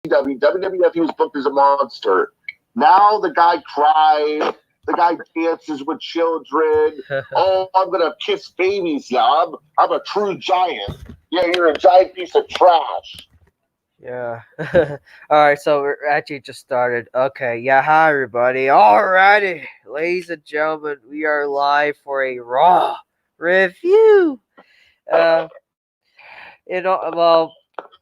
WWF, he was booked as a monster. Now the guy cries. The guy dances with children. Oh, I'm gonna kiss babies now. I'm a true giant. Yeah, you're a giant piece of trash. Yeah. All right, so we're actually just started. Okay, yeah, hi everybody. Alrighty, ladies and gentlemen, we are live for a Raw review. Uh, well,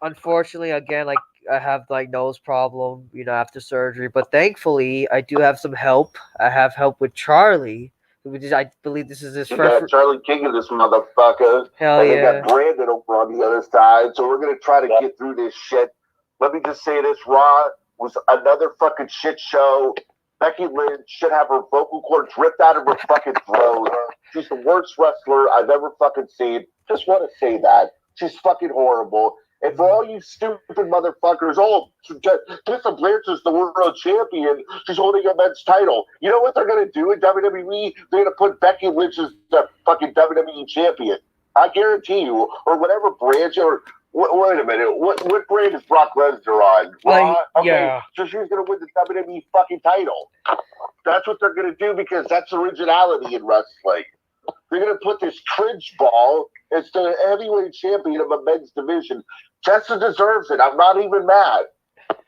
unfortunately, again, like I have like nose problem, after surgery, but thankfully I do have some help. I have help with Charlie, I believe this is his You first. got Charlie King of this motherfucker, Hell and they got yeah. Brandon over on the other side. So we're gonna try to get through this shit. Let me just say this: Raw was another fucking shit show. Becky Lynch should have her vocal cords ripped out of her fucking throat. She's the worst wrestler I've ever fucking seen. Just want to say that. She's fucking horrible. And for all you stupid motherfuckers, Tessa Blanchard's the world champion. She's holding a men's title. You know what they're going to do in WWE? They're going to put Becky Lynch as the fucking WWE champion. I guarantee you. Or whatever branch, or wait a minute. What brand is Brock Lesnar on? Raw? Okay, Yeah. so she's going to win the WWE fucking title. That's what they're going to do because that's originality in wrestling. They're going to put this cringe ball as the heavyweight champion of a men's division. Tessa deserves it. I'm not even mad.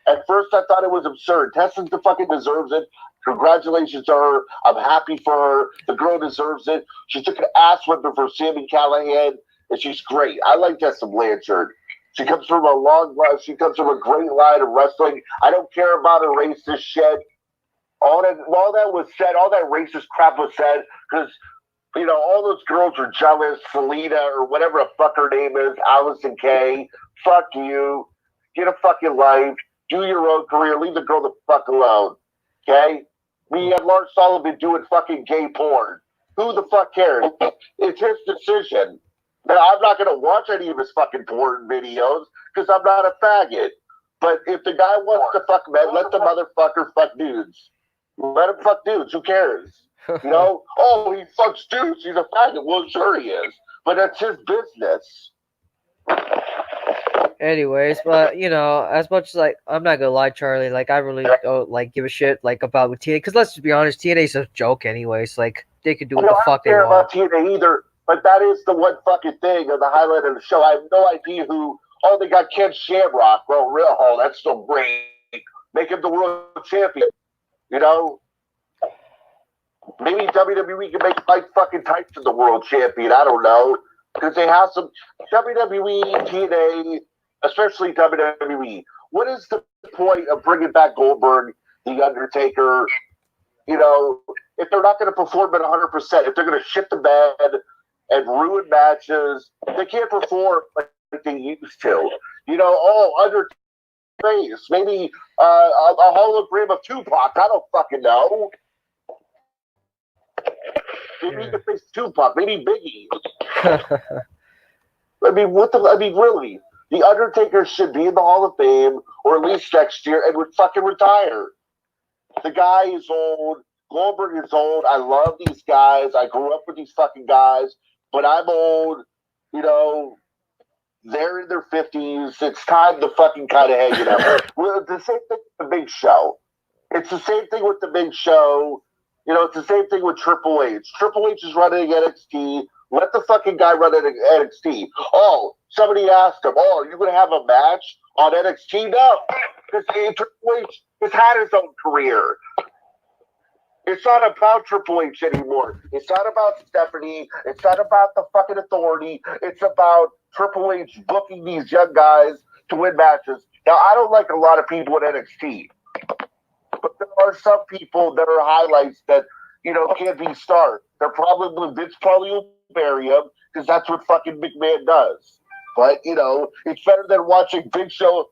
At first, I thought it was absurd. Tessa fucking deserves it. Congratulations to her. I'm happy for her. The girl deserves it. She took an ass whipping for Sami Callihan, and she's great. I like Tessa Blanchard. She comes from a long line. She comes from a great line of wrestling. I don't care about her racist shit. All that was said, all that racist crap was said because all those girls are jealous. Selena or whatever the fuck her name is, Allison Kay. Fuck you. Get a fucking life. Do your own career. Leave the girl the fuck alone. Okay? We have Lars Sullivan doing fucking gay porn. Who the fuck cares? It's his decision. Now, I'm not going to watch any of his fucking porn videos because I'm not a faggot. But if the guy wants to fuck men, let the motherfucker fuck dudes. Let him fuck dudes. Who cares? Oh, he fucks dudes. He's a faggot. Well, sure he is. But that's his business. Anyways, but as much as like I'm not gonna lie, Charlie, like I really don't like give a shit like about with TNA because let's just be honest, TNA's a joke anyways. Like they could do what the fuck they want. I don't care about TNA either, but that is the one fucking thing of the highlight of the show. I have no idea who. Oh, they got Ken Shamrock. Well, real that's so great. Make him the world champion. Maybe WWE can make fucking Tyson the world champion. I don't know. Because they have some WWE, TNA, especially WWE. What is the point of bringing back Goldberg, The Undertaker? If they're not going to perform at 100%, if they're going to shit the bed and ruin matches, they can't perform like they used to. Undertaker face, maybe a hologram of Tupac. I don't fucking know. They need to face Tupac, maybe Biggie. Really? The Undertaker should be in the Hall of Fame, or at least next year, and would fucking retire. The guy is old. Goldberg is old. I love these guys. I grew up with these fucking guys, but I'm old. They're in their 50s. It's time to fucking kind of hang it up. Well, the same thing with the Big Show. It's the same thing with the Big Show. It's the same thing with Triple H. Triple H is running NXT. Let the fucking guy run NXT. Oh, somebody asked him, are you going to have a match on NXT? No. Because Triple H has had his own career. It's not about Triple H anymore. It's not about Stephanie. It's not about the fucking Authority. It's about Triple H booking these young guys to win matches. Now, I don't like a lot of people at NXT. But there are some people that are highlights that, can't be stars. Vince probably will bury them because that's what fucking McMahon does. But, it's better than watching Big Show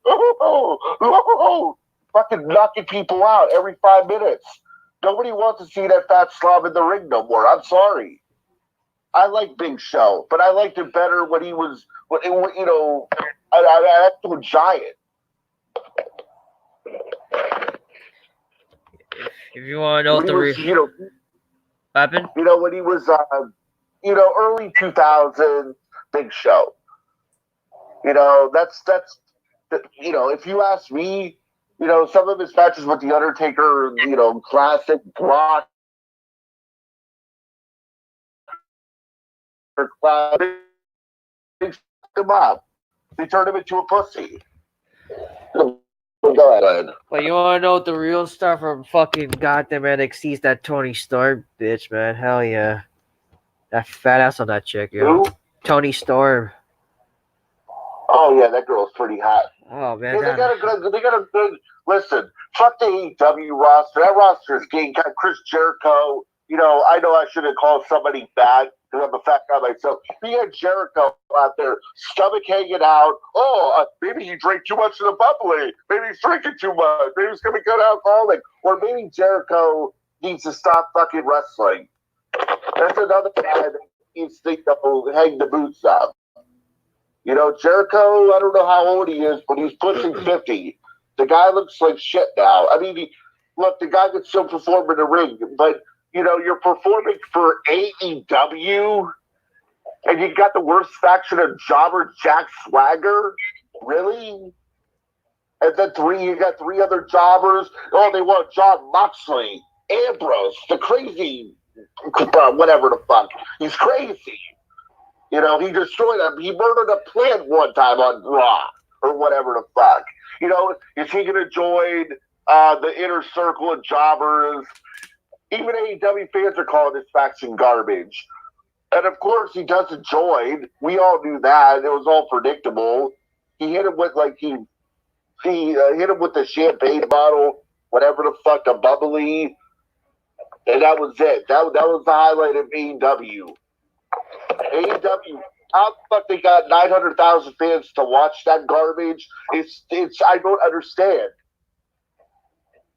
fucking knocking people out every 5 minutes. Nobody wants to see that fat slob in the ring no more. I'm sorry. I like Big Show, but I liked it better when he was, an actual giant. If you want to know what the happened, when he was, early 2000s Big Show. That's if you ask me, some of his matches with The Undertaker, classic Brock, they fucked him up. They turned him into a pussy. Go ahead. Well, you want to know what the real star from fucking goddamn NXT is? That Tony Storm bitch, man. Hell yeah. That fat ass on that chick, yo. Who? Tony Storm. Oh yeah, that girl's pretty hot. Oh man, Yeah, they got a good. Listen, fuck the AEW roster. That roster is getting got Chris Jericho. I know I shouldn't call somebody bad because I'm a fat guy myself. We had Jericho out there, stomach hanging out. Oh, maybe he drank too much of the bubbly. Maybe he's drinking too much. Maybe he's gonna become alcoholic. Or maybe Jericho needs to stop fucking wrestling. That's another guy that needs to hang the boots up. Jericho, I don't know how old he is, but he's pushing 50. The guy looks like shit now. I mean, look, the guy can still perform in the ring, but, you're performing for AEW, and you got the worst faction of jobber Jack Swagger? Really? And then you got three other jobbers. Oh, they want John Moxley, Ambrose, the crazy, whatever the fuck. He's crazy. He destroyed him. He murdered a plant one time on Raw or whatever the fuck. Is he going to join the inner circle of jobbers? Even AEW fans are calling this faction garbage. And of course, he doesn't join. We all knew that. It was all predictable. He hit him with he hit him with the champagne bottle, whatever the fuck, the bubbly, and that was it. That was the highlight of AEW. AEW, how the fuck they got 900,000 fans to watch that garbage? It's I don't understand.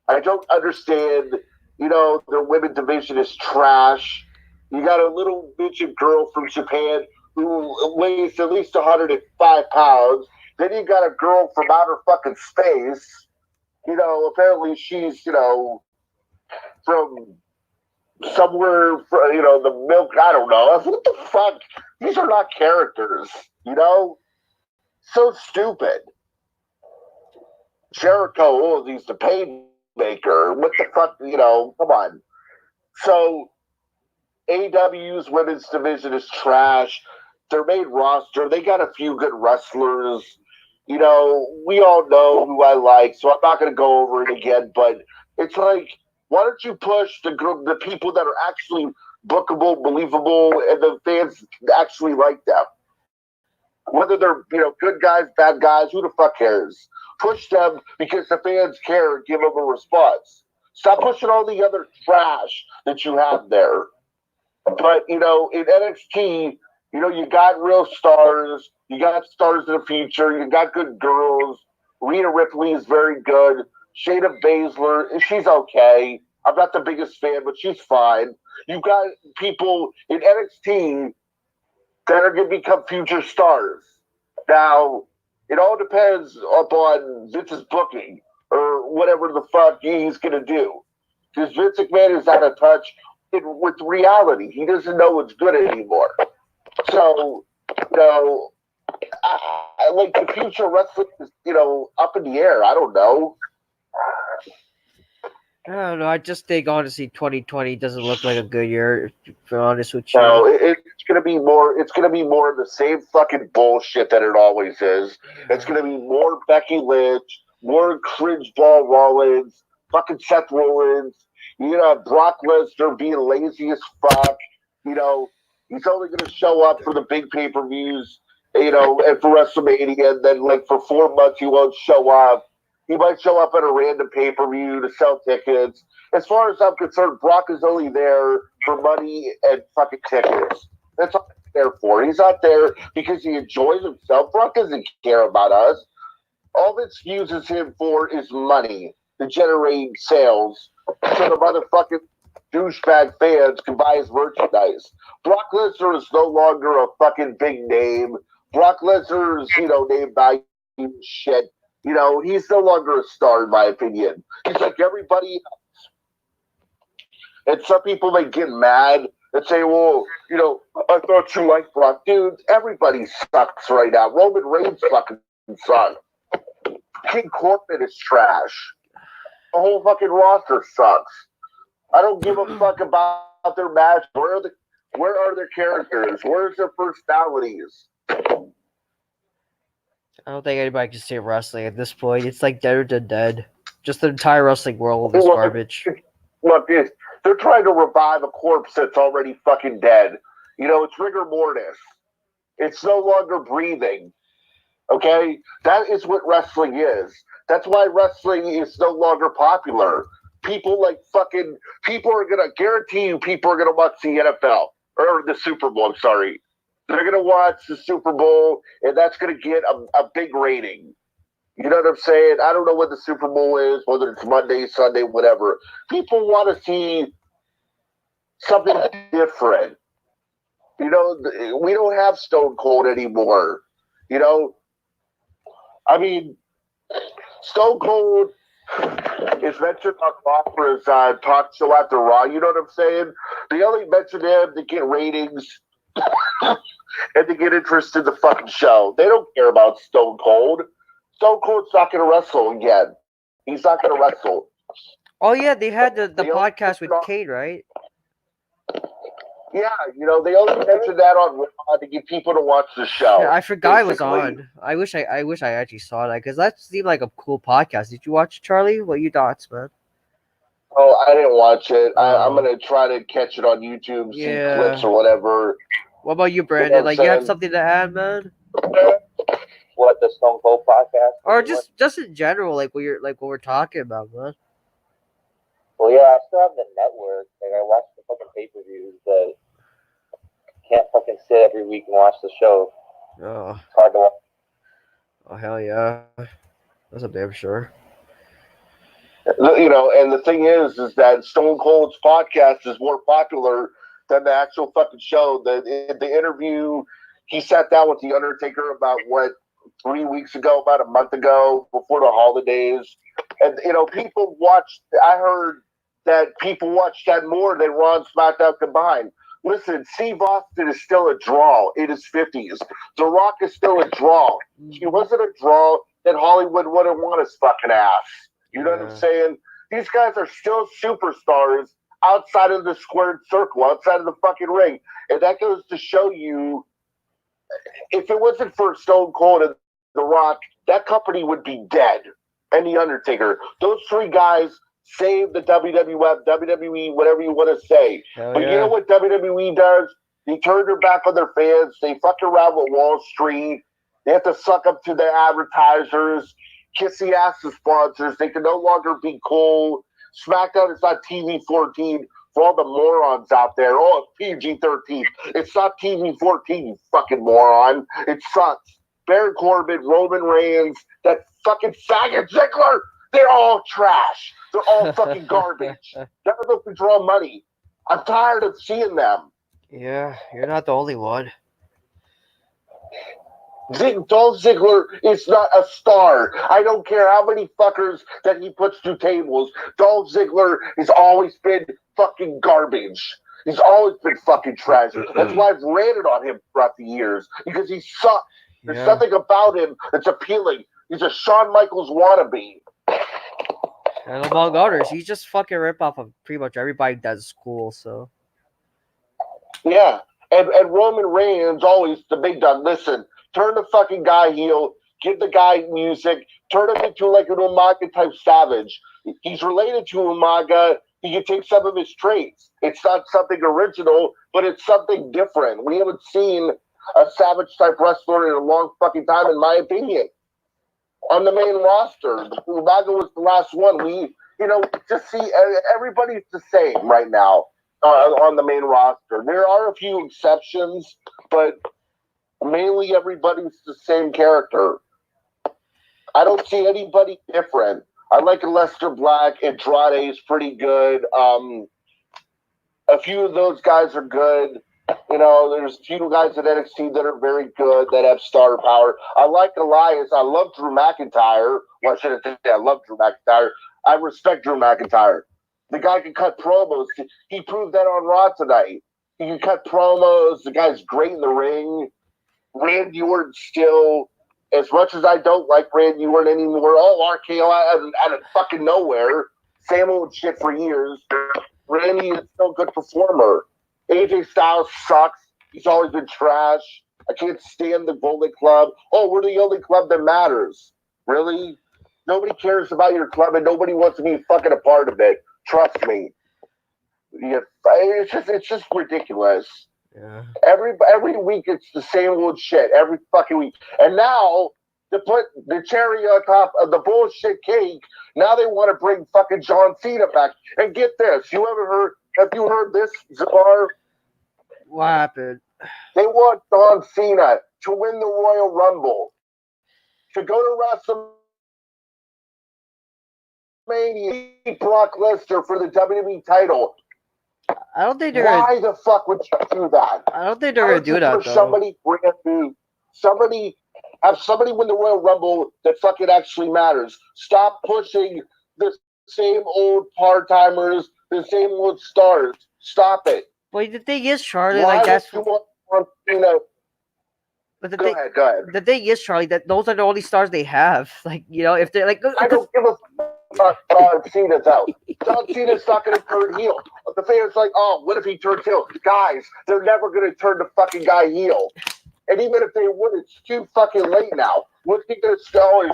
I don't understand. Their women division is trash. You got a little midget girl from Japan who weighs at least 105 pounds. Then you got a girl from outer fucking space. Apparently she's, from somewhere, the milk, I don't know. What the fuck? These are not characters, So stupid. Jericho, he's the painmaker. What the fuck, come on. So, AEW's women's division is trash. Their main roster, they got a few good wrestlers. We all know who I like, so I'm not going to go over it again, but it's like, why don't you push the people that are actually bookable, believable, and the fans actually like them? Whether they're, good guys, bad guys, who the fuck cares? Push them because the fans care and give them a response. Stop pushing all the other trash that you have there. But, in NXT, you got real stars. You got stars in the future. You got good girls. Rhea Ripley is very good. Shayna Baszler, she's okay. I'm not the biggest fan, but she's fine. You got people in NXT that are going to become future stars. Now, it all depends upon Vince's booking or whatever the fuck he's going to do. Because Vince McMahon is out of touch with reality. He doesn't know what's good anymore. So, I like the future wrestling is, up in the air. I don't know. I don't know. I just think honestly, 2020 doesn't look like a good year. To be honest with you, no, it's gonna be more. It's gonna be more of the same fucking bullshit that it always is. It's gonna be more Becky Lynch, more cringe ball Rollins, fucking Seth Rollins. Brock Lesnar being lazy as fuck. He's only gonna show up for the big pay-per-views. And for WrestleMania, and then for 4 months he won't show up. He might show up at a random pay-per-view to sell tickets. As far as I'm concerned, Brock is only there for money and fucking tickets. That's all he's there for. He's not there because he enjoys himself. Brock doesn't care about us. All this uses him for is money to generate sales so the motherfucking douchebag fans can buy his merchandise. Brock Lesnar is no longer a fucking big name. Brock Lesnar's, name value shit. He's no longer a star, in my opinion. He's like everybody else. And some people may get mad and say, well, I thought you liked Brock. Dude, everybody sucks right now. Roman Reigns fucking sucks. King Corbin is trash. The whole fucking roster sucks. I don't give a fuck about their match. Where are their characters? Where's their personalities? I don't think anybody can say wrestling at this point. It's like deader than dead. Just the entire wrestling world is garbage. Look, they're trying to revive a corpse that's already fucking dead. You know, it's rigor mortis. It's no longer breathing. Okay? That is what wrestling is. That's why wrestling is no longer popular. People are gonna guarantee you people are gonna watch the NFL or the Super Bowl, I'm sorry. They're gonna watch the Super Bowl and that's gonna get a big rating. You know what I'm saying? I don't know what the Super Bowl is, whether it's Monday, Sunday, whatever. People want to see something different. You know, we don't have Stone Cold anymore. You know, I mean, Stone Cold is mentioned on Raw for his talk show after Raw. You know what I'm saying? They only mention him to get ratings and to get interest in the fucking show. They don't care about Stone Cold. Stone Cold's not going to wrestle again. He's not going to wrestle. Oh, yeah, they had the podcast with Kate, right? Yeah, you know, they only mentioned that on Raw to get people to watch the show. Yeah, I forgot it was on. I wish I actually saw that because that seemed like a cool podcast. Did you watch, Charlie? What are your thoughts, man? Oh, I didn't watch it. I'm going to try to catch it on YouTube, see clips or whatever. What about you, Brandon? You have something to add, man? What, the Stone Cold podcast? Or just in general, like what we're talking about, man. Well, yeah, I still have the network. Like, I watch the fucking pay-per-views, but can't fucking sit every week and watch the show. Oh. It's hard to watch. Oh, hell yeah. That's a damn sure. You know, and the thing is that Stone Cold's podcast is more popular than the actual fucking show. The interview, he sat down with The Undertaker about, 3 weeks ago, about a month ago, before the holidays. And, you know, I heard that people watched that more than Raw and SmackDown combined. Listen, Steve Austin is still a draw in his 50s. The Rock is still a draw. He wasn't a draw that Hollywood wouldn't want his fucking ass. You know what I'm saying? These guys are still superstars outside of the squared circle, outside of the fucking ring. And that goes to show you, if it wasn't for Stone Cold and The Rock, that company would be dead. And The Undertaker. Those three guys saved the WWF, WWE, whatever you want to say. But you know what WWE does? They turn their back on their fans. They fuck around with Wall Street. They have to suck up to their advertisers, kiss the ass of sponsors. They can no longer be cool. SmackDown is not TV-14 for all the morons out there. Oh, it's PG-13. It's not TV-14, you fucking moron. It sucks. Baron Corbin, Roman Reigns, that fucking faggot Ziggler, they're all trash. They're all fucking garbage. None of them can draw money. I'm tired of seeing them. Yeah, you're not the only one. Dolph Ziggler is not a star. I don't care how many fuckers that he puts through tables. Dolph Ziggler has always been fucking garbage. He's always been fucking trash. That's why I've ranted on him throughout the years, because he sucks. There's something about him that's appealing. He's a Shawn Michaels wannabe. And among others, he's just fucking rip off of pretty much everybody that's cool, so. Yeah. And Roman Reigns always the big dog. Listen, turn the fucking guy heel, give the guy music, turn him into like an Umaga type savage. He's related to Umaga. He can take some of his traits. It's not something original, but it's something different. We haven't seen a savage type wrestler in a long fucking time, in my opinion. On the main roster, Umaga was the last one. Just see everybody's the same right now on the main roster. There are a few exceptions, but mainly everybody's the same character. I don't see anybody different. I like Lester Black. Andrade is pretty good. A few of those guys are good. You know, there's a few guys at NXT that are very good, that have star power. I like Elias. I love Drew McIntyre. Well, I shouldn't say I love Drew McIntyre. I respect Drew McIntyre. The guy can cut promos. He proved that on Raw tonight. He can cut promos. The guy's great in the ring. Randy Orton still as much as I don't like Randy Orton anymore, RKO out of fucking nowhere. Same old shit for years. Randy is still a good performer. AJ Styles sucks. He's always been trash. I can't stand the Bullet Club. Oh, we're the only club that matters. Really? Nobody cares about your club and nobody wants to be fucking a part of it. Trust me. Yeah, it's just ridiculous. Yeah. Every week it's the same old shit. Every fucking week. And now to put the cherry on top of the bullshit cake, now they want to bring fucking John Cena back. And get this, have you heard this, Zabar? What happened? They want John Cena to win the Royal Rumble, to go to WrestleMania, beat Brock Lesnar for the WWE title. I don't think they're Why the fuck would you do that? I don't think they're gonna do that though. Somebody brand new, have somebody win the Royal Rumble that fucking actually matters. Stop pushing the same old part-timers, the same old stars. Stop it. But the thing is, Charlie, Why like that's. would you want, you know, But go ahead. The thing is, Charlie, that those are the only stars they have. Like, you know, if they're like, I don't give a fuck. John Cena's out. John Cena's not going to turn heel. The fans like, oh, what if he turns heel? Guys, they're never going to turn the fucking guy heel. And even if they would, it's too fucking late now. What's he going to go?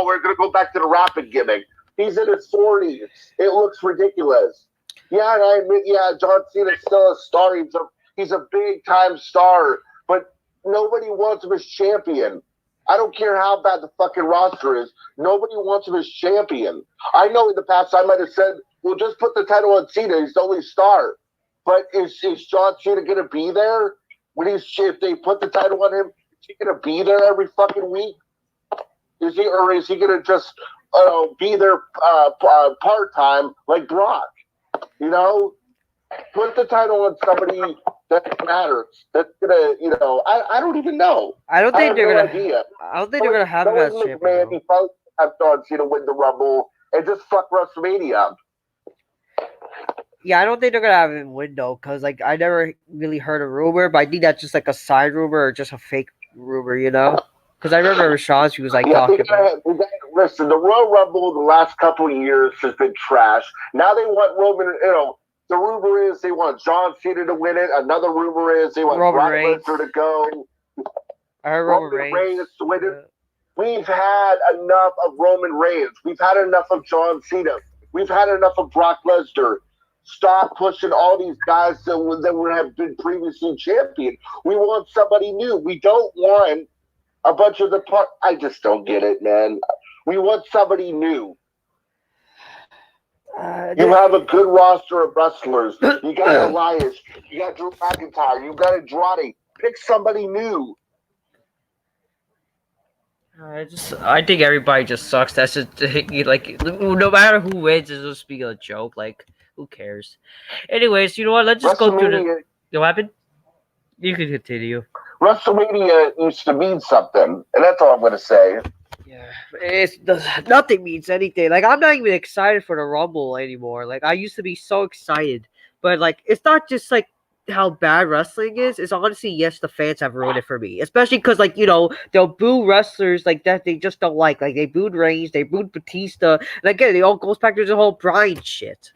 We're going to go back to the rapid gimmick. He's in his 40s. It looks ridiculous. Yeah, and I admit, John Cena's still a star. He's a big-time star. But nobody wants him as champion. I don't care how bad the fucking roster is. Nobody wants him as champion. I know in the past I might have said, well, just put the title on Cena. He's the only star. But is John Cena going to be there? If they put the title on him, is he going to be there every fucking week? Is he going to just be there part-time like Brock? You know? Put the title on somebody that matters. That's gonna, I don't even know. I don't think they're gonna. Idea. I don't think they're gonna have him as champion. He probably have John Cena win the Rumble and just fuck WrestleMania. Yeah, I don't think they're gonna have him win though, cause like I never really heard a rumor, but I think that's just like a side rumor or just a fake rumor, you know? Because I remember Rashawn, she was like talking about. Listen, the Royal Rumble the last couple of years has been trash. Now they want Roman, the rumor is they want John Cena to win it. Another rumor is they want Brock Lesnar to go. I heard Roman Reigns to win it. We've had enough of Roman Reigns. We've had enough of John Cena. We've had enough of Brock Lesnar. Stop pushing all these guys that have been previously champion. We want somebody new. We don't want a bunch of I just don't get it, man. We want somebody new. You have a good roster of wrestlers. You got Elias. You got Drew McIntyre. You got Andrade. Pick somebody new. I think everybody just sucks. That's just like no matter who wins, it's just be a joke. Like who cares? Anyways, you know what? Let's just go through the. What happened? You can continue. WrestleMania used to mean something, and that's all I'm going to say. Yeah, nothing means anything. Like I'm not even excited for the Rumble anymore. Like I used to be so excited, but like it's not just like how bad wrestling is. It's honestly, yes, the fans have ruined it for me, especially because like they'll boo wrestlers like that they just don't like. Like they booed Reigns, they booed Batista, and again, it all goes back to the whole Bryan shit.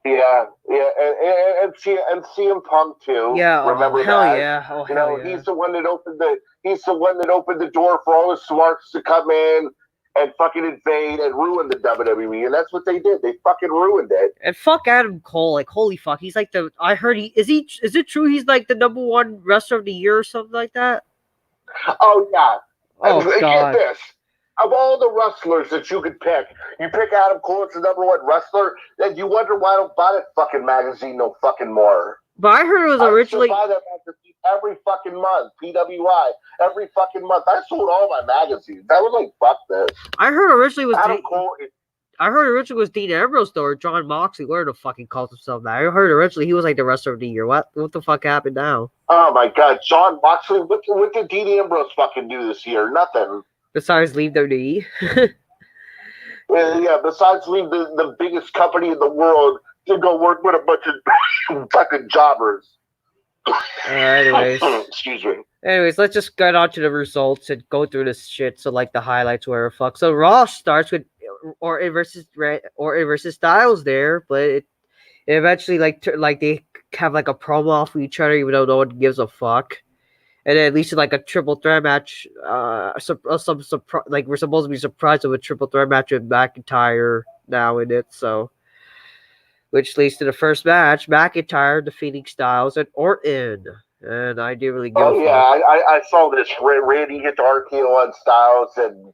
Yeah, and CM Punk too. Yeah, remember hell that? Yeah. Oh, hell yeah. He's the one that opened the door for all the smarts to come in and fucking invade and ruin the WWE, and that's what they did. They fucking ruined it. And fuck Adam Cole, like holy fuck, he's like I heard is it true he's like the #1 wrestler of the year or something like that? Oh yeah. Oh God. Get this. Of all the wrestlers that you could pick, you pick Adam Cole as the #1 wrestler, and you wonder why I don't buy that fucking magazine no fucking more. But I heard it was originally. I buy that magazine every fucking month. PWI every fucking month. I sold all my magazines. I was like, fuck this. I heard originally was Adam Cole. I heard originally was Dean Ambrose though, or John Moxley. Where the fucking calls himself that? I heard originally he was like the wrestler of the year. What the fuck happened now? Oh my God, John Moxley. What did Dean Ambrose fucking do this year? Nothing. Besides leave WWE. Yeah, besides leave the biggest company in the world to go work with a bunch of fucking jobbers. Anyways. Excuse me. Anyways, let's just get on to the results and go through this shit. So like the highlights, whatever fuck. So Raw starts with Orton versus Styles there, but it eventually like they have like a promo off of each other, even though no one gives a fuck. And then at least like a triple threat match. Like we're supposed to be surprised with a triple threat match with McIntyre now in it. So, which leads to the first match: McIntyre defeating Styles and Orton. And I didn't really give a yeah, fuck. I saw this. Randy hit the RKO on Styles, and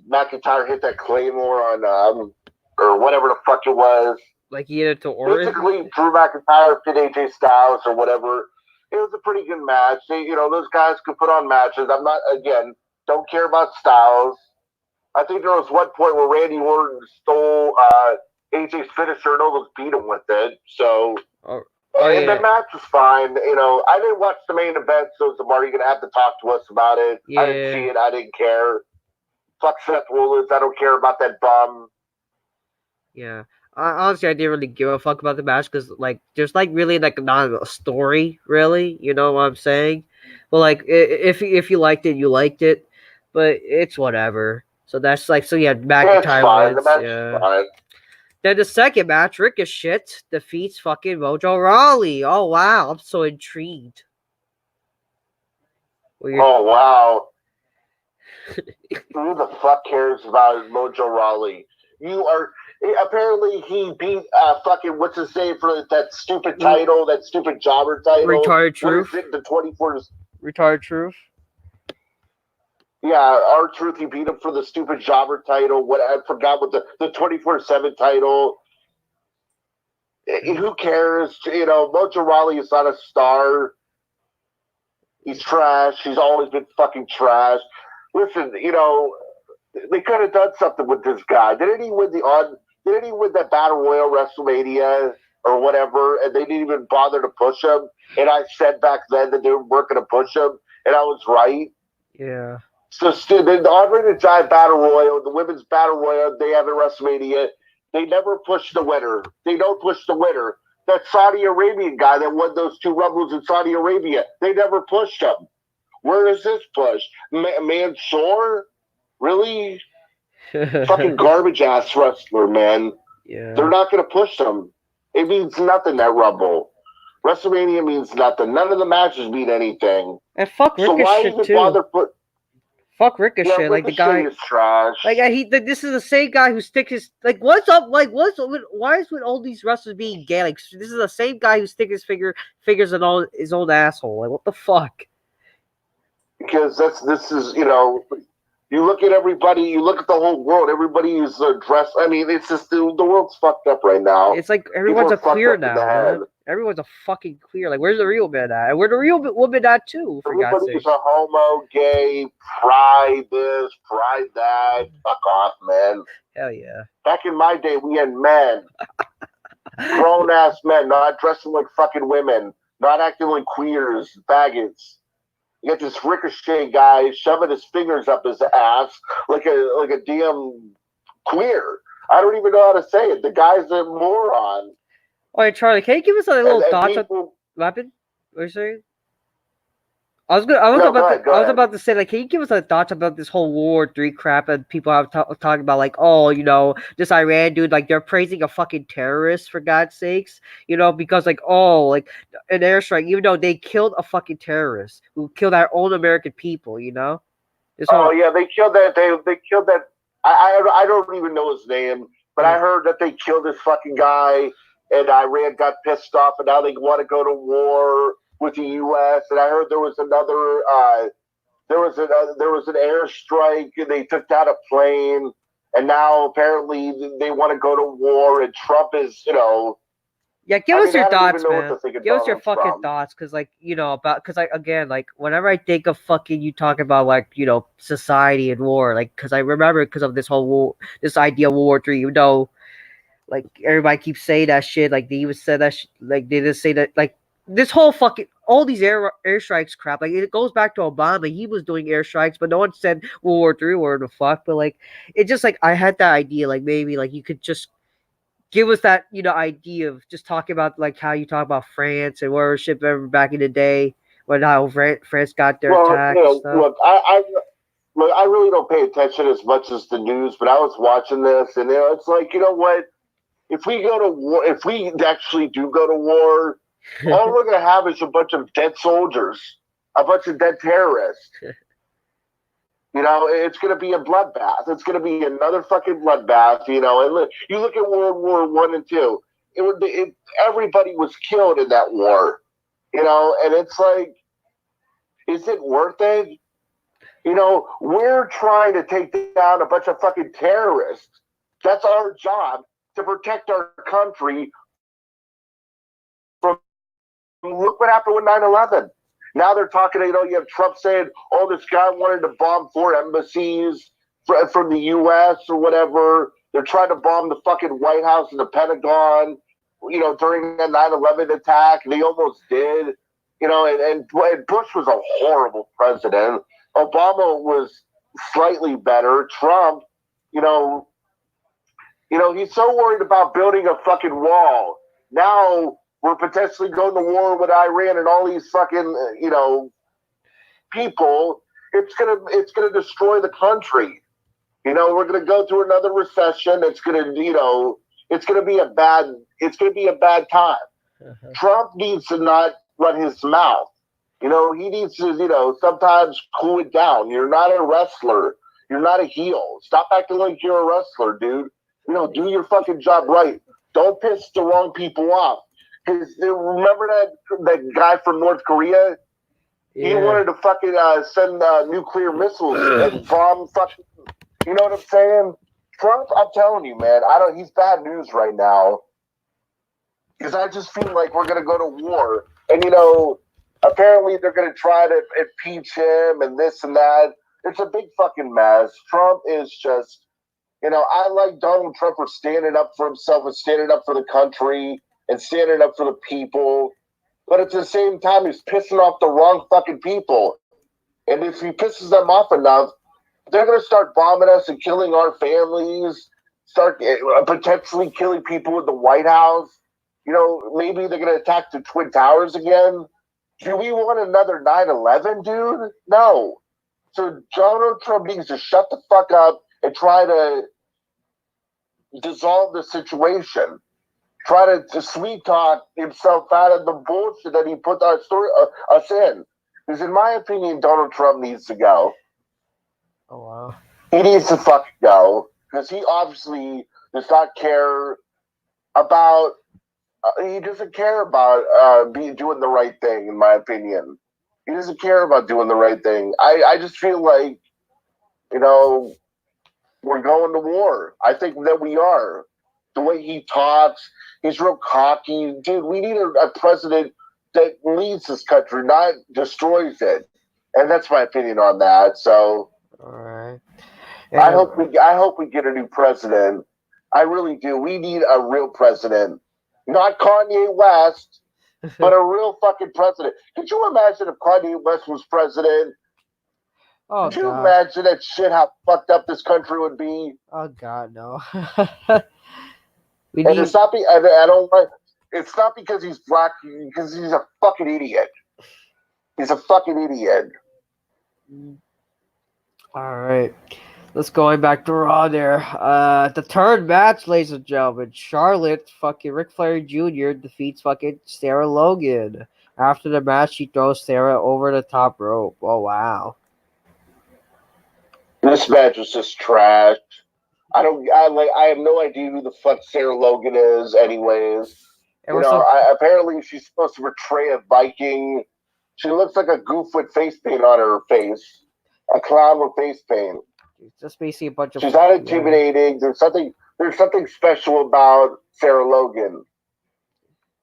McIntyre hit that Claymore on or whatever the fuck it was. Like he hit it to Orton. Basically, Drew McIntyre fit AJ Styles or whatever. It was a pretty good match. Those guys could put on matches. I'm not, again, don't care about Styles. I think there was one point where Randy Orton stole AJ's finisher and almost beat him with it. So, the match was fine. I didn't watch the main event, so Marty going to have to talk to us about it. Yeah. I didn't see it. I didn't care. Fuck Seth Rollins. I don't care about that bum. Yeah. Honestly, I didn't really give a fuck about the match because, like, there's like really like not a story, really. You know what I'm saying? But like, if you liked it, you liked it. But it's whatever. So that's like, so yeah, McIntyre wins. Yeah. Fine. Then the second match, Ricochet defeats fucking Mojo Rawley. Oh wow, I'm so intrigued. Oh wow. Who the fuck cares about Mojo Rawley? Apparently he beat fucking what's his name for that stupid title, that stupid jobber title. Retarded Truth. What is it, the 24? Retarded Truth. Yeah, R-Truth, he beat him for the stupid jobber title. What I forgot what the 24/7 title. Who cares? Mojo Rawley is not a star. He's trash. He's always been fucking trash. Listen, they could have done something with this guy. Didn't he win that Battle Royal WrestleMania or whatever, and they didn't even bother to push him? And I said back then that they weren't going to push him, and I was right. Yeah. So the Andre the Giant Battle Royal, the Women's Battle Royal they have at WrestleMania, they never push the winner. They don't push the winner. That Saudi Arabian guy that won those 2 Rumbles in Saudi Arabia, they never pushed him. Where is this push? Mansoor? Really? Fucking garbage ass wrestler, man. Yeah. They're not going to push him. It means nothing, that Rumble. WrestleMania means nothing. None of the matches mean anything. And fuck Ricochet, so why even too. bother put? Fuck Ricochet, Yeah, like the guy is trash. Like this is the same guy who sticks his what's up? Like why is with all these wrestlers being gay? Like this is the same guy who sticks his fingers in all his own asshole. Like what the fuck? Because this is you look at everybody, you look at the whole world. Everybody is dressed. I mean, it's just the world's fucked up right now. It's like everyone's a queer now, man. Everyone's a fucking queer. Like where's the real man at? And where the real woman at too? For God's sake. Everybody's a homo, gay, pride this, pride that. Fuck off, man. Hell yeah. Back in my day, we had men, grown ass men, not dressing like fucking women, not acting like queers, faggots. You got this Ricochet guy shoving his fingers up his ass like a damn queer. I don't even know how to say it. The guy's a moron. Oh, hey, Charlie, can you give us a little thoughts on weapon? What are you saying? I was about to say, like, can you give us a thoughts about this whole World War III crap and people have talking about, like, oh, this Iran dude, like, they're praising a fucking terrorist, for God's sakes, because, like, oh, like, an airstrike, even though they killed a fucking terrorist who killed our own American people, yeah, they killed that, they killed that, I don't even know his name, but I heard that they killed this fucking guy, and Iran got pissed off, and now they want to go to war with the U.S. And I heard there was another, there was an airstrike, and they took down a plane, and now apparently they want to go to war, and Trump is, Yeah, give us your thoughts, man. Give us your fucking thoughts, because, like, again, like, whenever I think of fucking you talking about, like, society and war, like, because I remember because of this whole war, this idea of World War III, like, everybody keeps saying that shit, like, they even said that, like, they just say that, like, this whole fucking, all these airstrikes crap, like, it goes back to Obama. He was doing airstrikes, but no one said World War III or the fuck, but, like, it just, like, I had that idea, like, maybe, like, you could just give us that, idea of just talking about, like, how you talk about France and warship back in the day when how France got their Well, attack and stuff. Look, I really don't pay attention as much as the news, but I was watching this, and it's like, you know what? If we go to war, if we actually do go to war, all we're gonna have is a bunch of dead soldiers, a bunch of dead terrorists. You know, it's gonna be a bloodbath. It's gonna be another fucking bloodbath. You know, and you look at World War I and II. Everybody was killed in that war. You know, and it's like, is it worth it? You know, we're trying to take down a bunch of fucking terrorists. That's our job, to protect our country from. Look what happened with 9/11. Now they're talking, you know, you have Trump saying, oh, this guy wanted to bomb 4 embassies from the U.S. or whatever. They're trying to bomb the fucking White House and the Pentagon, you know, during the 9/11 attack. They almost did. You know, and Bush was a horrible president. Obama was slightly better. Trump, you know, he's so worried about building a fucking wall. Now we're potentially going to war with Iran and all these fucking, you know, people. It's gonna destroy the country. You know, we're gonna go through another recession. It's gonna, you know, it's gonna be a bad time. Trump needs to not run his mouth. You know, he needs to, you know, sometimes cool it down. You're not a wrestler. You're not a heel. Stop acting like you're a wrestler, dude. You know, do your fucking job right. Don't piss the wrong people off. Because remember that guy from North Korea? Yeah. He wanted to fucking send nuclear missiles and bomb fucking. You know what I'm saying? Trump, I'm telling you, man. He's bad news right now. Because I just feel like we're gonna go to war, and you know. Apparently, they're going to try to impeach him and this and that. It's a big fucking mess. Trump is just, you know, I like Donald Trump for standing up for himself and standing up for the country and standing up for the people. But at the same time, he's pissing off the wrong fucking people. And if he pisses them off enough, they're going to start bombing us and killing our families, start potentially killing people in the White House. You know, maybe they're going to attack the Twin Towers again. Do we want another 9/11, dude? No. So Donald Trump needs to shut the fuck up and try to dissolve the situation. Try to sweet talk himself out of the bullshit that he put us in. Because in my opinion, Donald Trump needs to go. Oh, wow. He needs to fucking go. Because he obviously does not care about... he doesn't care about doing the right thing, in my opinion. He doesn't care about doing the right thing. I just feel like, you know, we're going to war. I think that we are. The way he talks, he's real cocky. Dude, we need a president that leads this country, not destroys it. And that's my opinion on that. So, all right. I hope we get a new president. I really do. We need a real president. Not Kanye West, but a real fucking president. Could you imagine if Kanye West was president? Oh, Could you God. imagine that shit, how fucked up this country would be? Oh, God, no. It's not I don't like. It's not because he's black, because he's a fucking idiot. He's a fucking idiot. All right. Let's going back to Raw there. The third match, ladies and gentlemen. Charlotte, fucking Ric Flair Jr. defeats fucking Sarah Logan. After the match, she throws Sarah over the top rope. Oh, wow. This match was just trash. I have no idea who the fuck Sarah Logan is, anyways. Apparently she's supposed to portray a Viking. She looks like a goof with face paint on her face. A clown with face paint. It's just basically a bunch of... She's not intimidating. There's something special about Sarah Logan.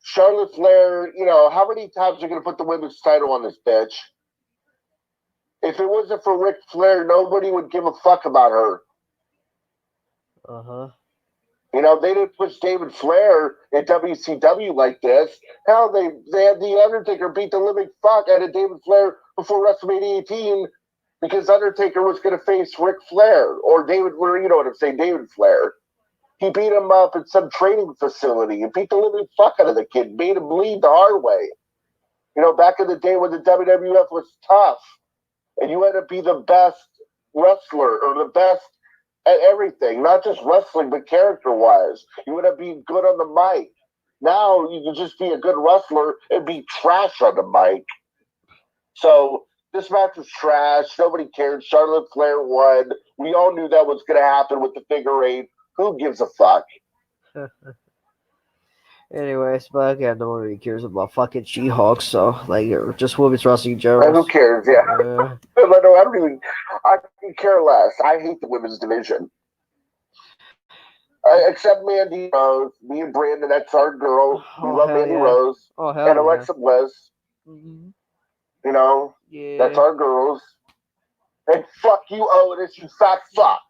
Charlotte Flair, you know, how many times are you going to put the women's title on this bitch? If it wasn't for Ric Flair, nobody would give a fuck about her. Uh-huh. You know, they didn't push David Flair in WCW like this. Hell, they had The Undertaker beat the living fuck out of David Flair before WrestleMania 18 because Undertaker was going to face Ric Flair or David, you know what I'm saying, David Flair. He beat him up at some training facility and beat the living fuck out of the kid, made him bleed the hard way. You know, back in the day when the WWF was tough, and you had to be the best wrestler or the best at everything, not just wrestling, but character-wise. You want to be good on the mic. Now you can just be a good wrestler and be trash on the mic. So this match was trash. Nobody cared. Charlotte Flair won. We all knew that was going to happen with the figure eight. Who gives a fuck? Anyways, but again, no one really cares about fucking She-Hulk, so like just women's wrestling in And general. who cares? Yeah. I could care less. I hate the women's division. Except Mandy Rose. Me and Brandon, that's our girl. We love hell Mandy yeah. Rose. Oh hell And yeah. Alexa Bliss. Mhm. You know, Yeah. that's our girls. And fuck you, Otis, you fat fuck.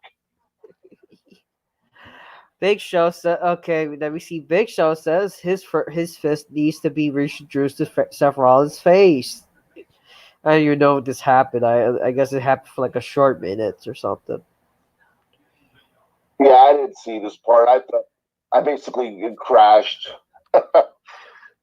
Big Show said, okay, then we see Big Show says his fist needs to be reintroduced to Seth Rollins' face. I don't even know what this happened. I guess it happened for like a short minute or something. Yeah, I didn't see this part. I basically crashed.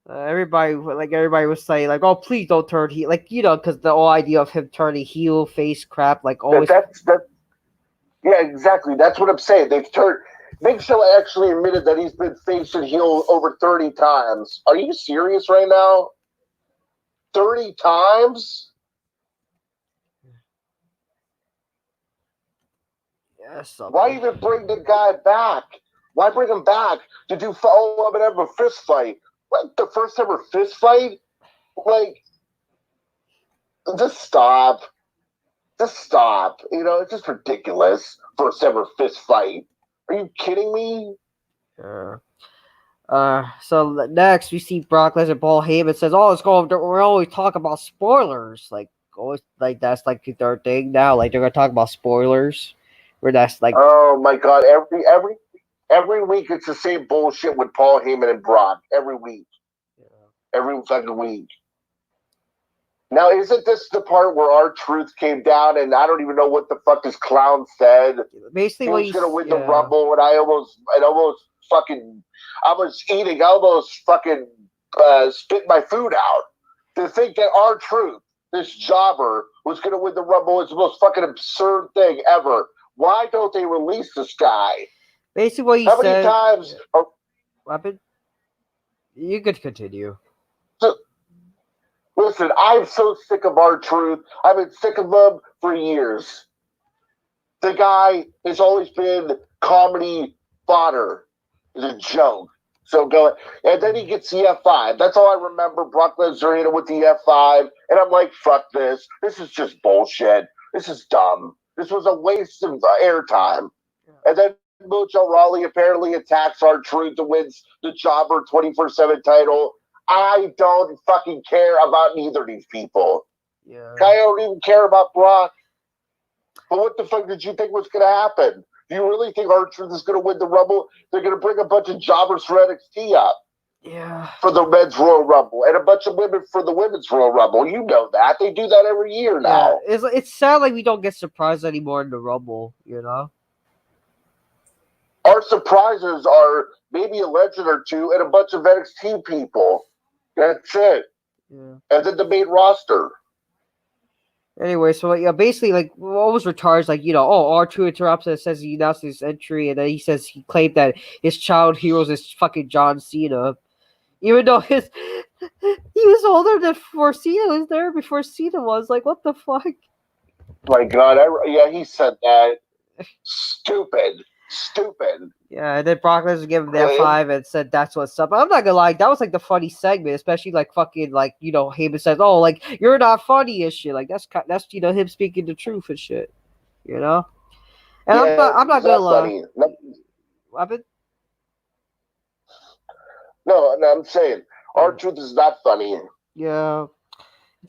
Everybody was saying like, oh, please don't turn heel, like, you know, because the whole idea of him turning heel face crap, like always. Yeah, exactly. That's what I'm saying. They've turned. Big Show actually admitted that he's been face and heel over 30 times. Are you serious right now? 30 times? Yes. Why even bring the guy back? Why bring him back to do? Oh, I'm gonna have a fist fight. What, the first ever fist fight? Like, just stop. Just stop. You know, it's just ridiculous. First ever fist fight. Are you kidding me? So next we see Brock Lesnar. Paul Heyman says, "Oh, we're always talking about spoilers. Like, always, like that's like their thing now. Like they're gonna talk about spoilers. Where that's like, oh my god, every week it's the same bullshit with Paul Heyman and Brock. Every week, every fucking week. Now, isn't this the part where R-Truth came down and I don't even know what the fuck this clown said? basically He what was gonna win the yeah. Rumble, and I almost fucking spit my food out. To think that R-Truth, this jobber, was gonna win the Rumble is the most fucking absurd thing ever. Why don't they release this guy? Basically what he How said. many times? Weapon. You could continue. Listen, I'm so sick of R-Truth. I've been sick of him for years. The guy has always been comedy fodder. It's a joke. So go, and then he gets the F5. That's all I remember. Brock Lesnar hit him with the F5, and I'm like, fuck this. This is just bullshit. This is dumb. This was a waste of airtime. And then Mojo Rawley apparently attacks R-Truth and wins the Jobber 24/7 title. I don't fucking care about neither of these people. Yeah. I don't even care about Brock. But what the fuck did you think was going to happen? Do you really think R-Truth is going to win the Rumble? They're going to bring a bunch of jobbers for NXT up. Yeah. For the men's Royal Rumble. And a bunch of women for the women's Royal Rumble. You know that. They do that every year now. Yeah. It's sad like we don't get surprised anymore in the Rumble, you know? Our surprises are maybe a legend or two and a bunch of NXT people. That's it. Yeah. And then the main roster. Anyway, so yeah, basically, like, what was retarded? Like, you know, R2 interrupts and says he announced his entry, and then he says he claimed that his child hero is fucking John Cena, even though he was older than before Cena was there. Before Cena was like, what the fuck? My God, he said that. Stupid. Yeah, and then Brock Lesnar gave him the F5 and said that's what's up. I'm not gonna lie, that was like the funny segment, especially like fucking like, you know, Heyman says, "Oh, like you're not funny and shit." Like that's you know, him speaking the truth and shit, you know. And yeah, I'm not gonna lie. What? No, I'm saying R-Truth is not funny. Yeah.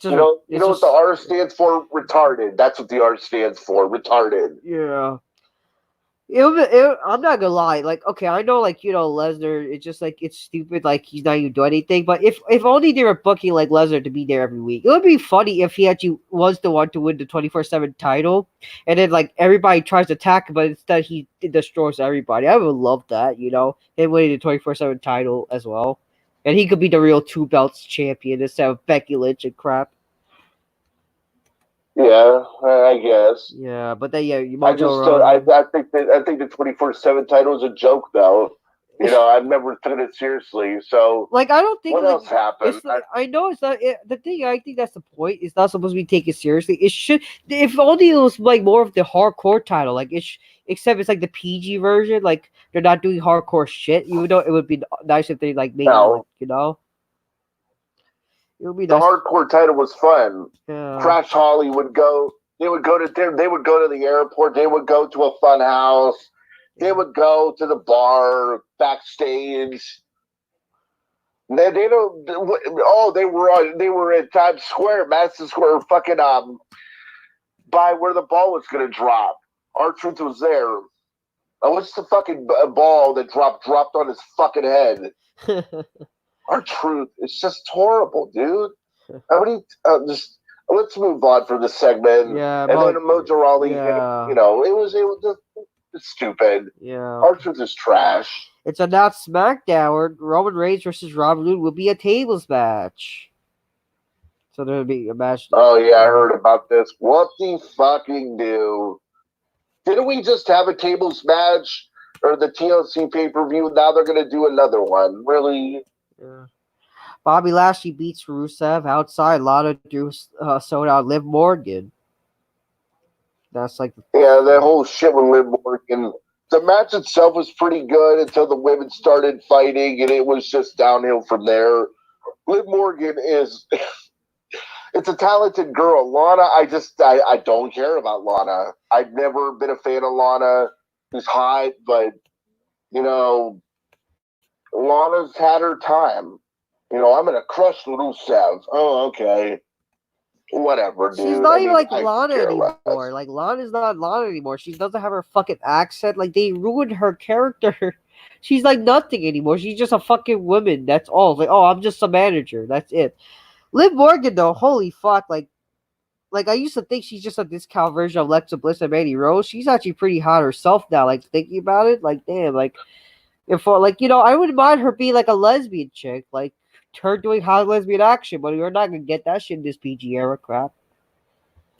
You know what the R stands for? Retarded. That's what the R stands for. Retarded. Yeah. I'm not gonna lie. Like, okay, I know, like, you know, Lesnar. It's just like it's stupid. Like, he's not even doing anything. But if only they were booking like Lesnar to be there every week, it would be funny if he actually was the one to win the 24/7 title, and then like everybody tries to attack him, but instead he destroys everybody. I would love that. You know, him winning the 24/7 title as well. And he could be the real 2 belts champion instead of Becky Lynch and crap. Yeah, I guess. Yeah, but then I just I think the 24/7 title is a joke though. I've never taken it seriously. So like I don't think what else happened? I know it's not the thing. I think that's the point. It's not supposed to be taken seriously. It should, if only it was like more of the hardcore title. Like except it's like the PG version. Like they're not doing hardcore shit. Even though it would be nice if they like made it, like, it would be nice. The hardcore title was fun. Yeah. Crash Holly would go. They would go to the airport. They would go to a fun house. They would go to the bar backstage. They don't. Oh, they were at Times Square, Madison Square, fucking by where the ball was gonna drop. R-Truth was there. What's the fucking ball that dropped on his fucking head? R-Truth. It's just horrible, dude. Let's move on from this segment. Yeah, and then Mojo Rawley. Yeah. It was just stupid. Yeah. R-Truth is trash. It's announced SmackDown where Roman Reigns versus Robert Roode will be a tables match. So there'll be a match. Oh yeah, I heard about this. What the fucking do? Didn't we just have a tables match or the TLC pay-per-view? Now they're gonna do another one. Really? Yeah. Bobby Lashley beats Rusev outside. Lana drew sold out Liv Morgan. That's like that whole shit with Liv Morgan. The match itself was pretty good until the women started fighting, and it was just downhill from there. Liv Morgan is it's a talented girl. Lana, I don't care about Lana. I've never been a fan of Lana. She's hot, but Lana's had her time. I'm gonna crush Rusev. Oh, okay. Whatever, dude. She's not even like Lana anymore. Like Lana's not Lana anymore. She doesn't have her fucking accent. Like they ruined her character. She's like nothing anymore. She's just a fucking woman. That's all. It's like, oh, I'm just a manager. That's it. Liv Morgan though, holy fuck, like I used to think she's just a discount version of Alexa Bliss and Mandy Rose. She's actually pretty hot herself now. Like thinking about it, like damn, like if I wouldn't mind her being like a lesbian chick, like her doing hot lesbian action, but you're not gonna get that shit in this PG era crap.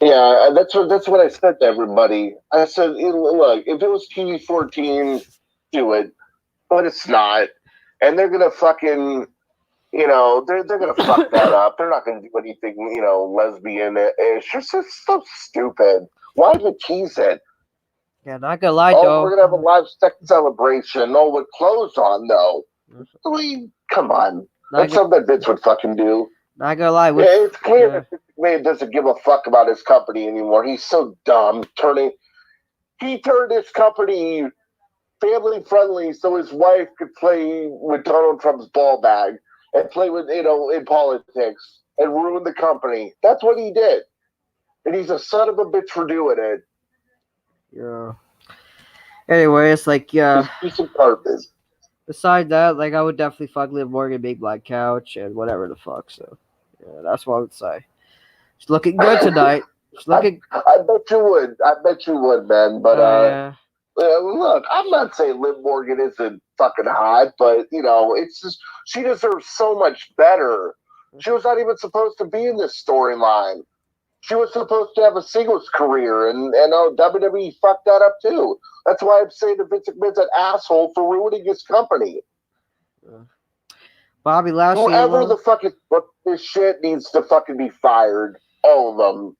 Yeah, that's what I said to everybody. I said, look, if it was TV-14, do it, but it's not, and they're gonna fucking, they're gonna fuck that up. They're not gonna do anything, lesbian. It's just so stupid. Why even tease it? Yeah, not gonna lie though. We're gonna have a live sex celebration. Oh, with clothes on though. I mean, come on. That's something that Vince would fucking do. Not gonna lie. It's clear that Vince McMahon doesn't give a fuck about his company anymore. He's so dumb. He turned his company family friendly so his wife could play with Donald Trump's ball bag and play with, in politics and ruin the company. That's what he did. And he's a son of a bitch for doing it. Yeah. Anyway, it's like, yeah. Piece of garbage. Besides that, like, I would definitely fuck Liv Morgan, Big Black Couch, and whatever the fuck. So, yeah, that's what I would say. She's looking good tonight. She's looking. I bet you would. I bet you would, man. But look, I'm not saying Liv Morgan isn't fucking hot, but it's just she deserves so much better. She was not even supposed to be in this storyline. She was supposed to have a singles career, and WWE fucked that up too. That's why I'm saying that Vince McMahon's an asshole for ruining his company. Bobby Lashley. Whoever the fucking book this shit needs to fucking be fired. All of them.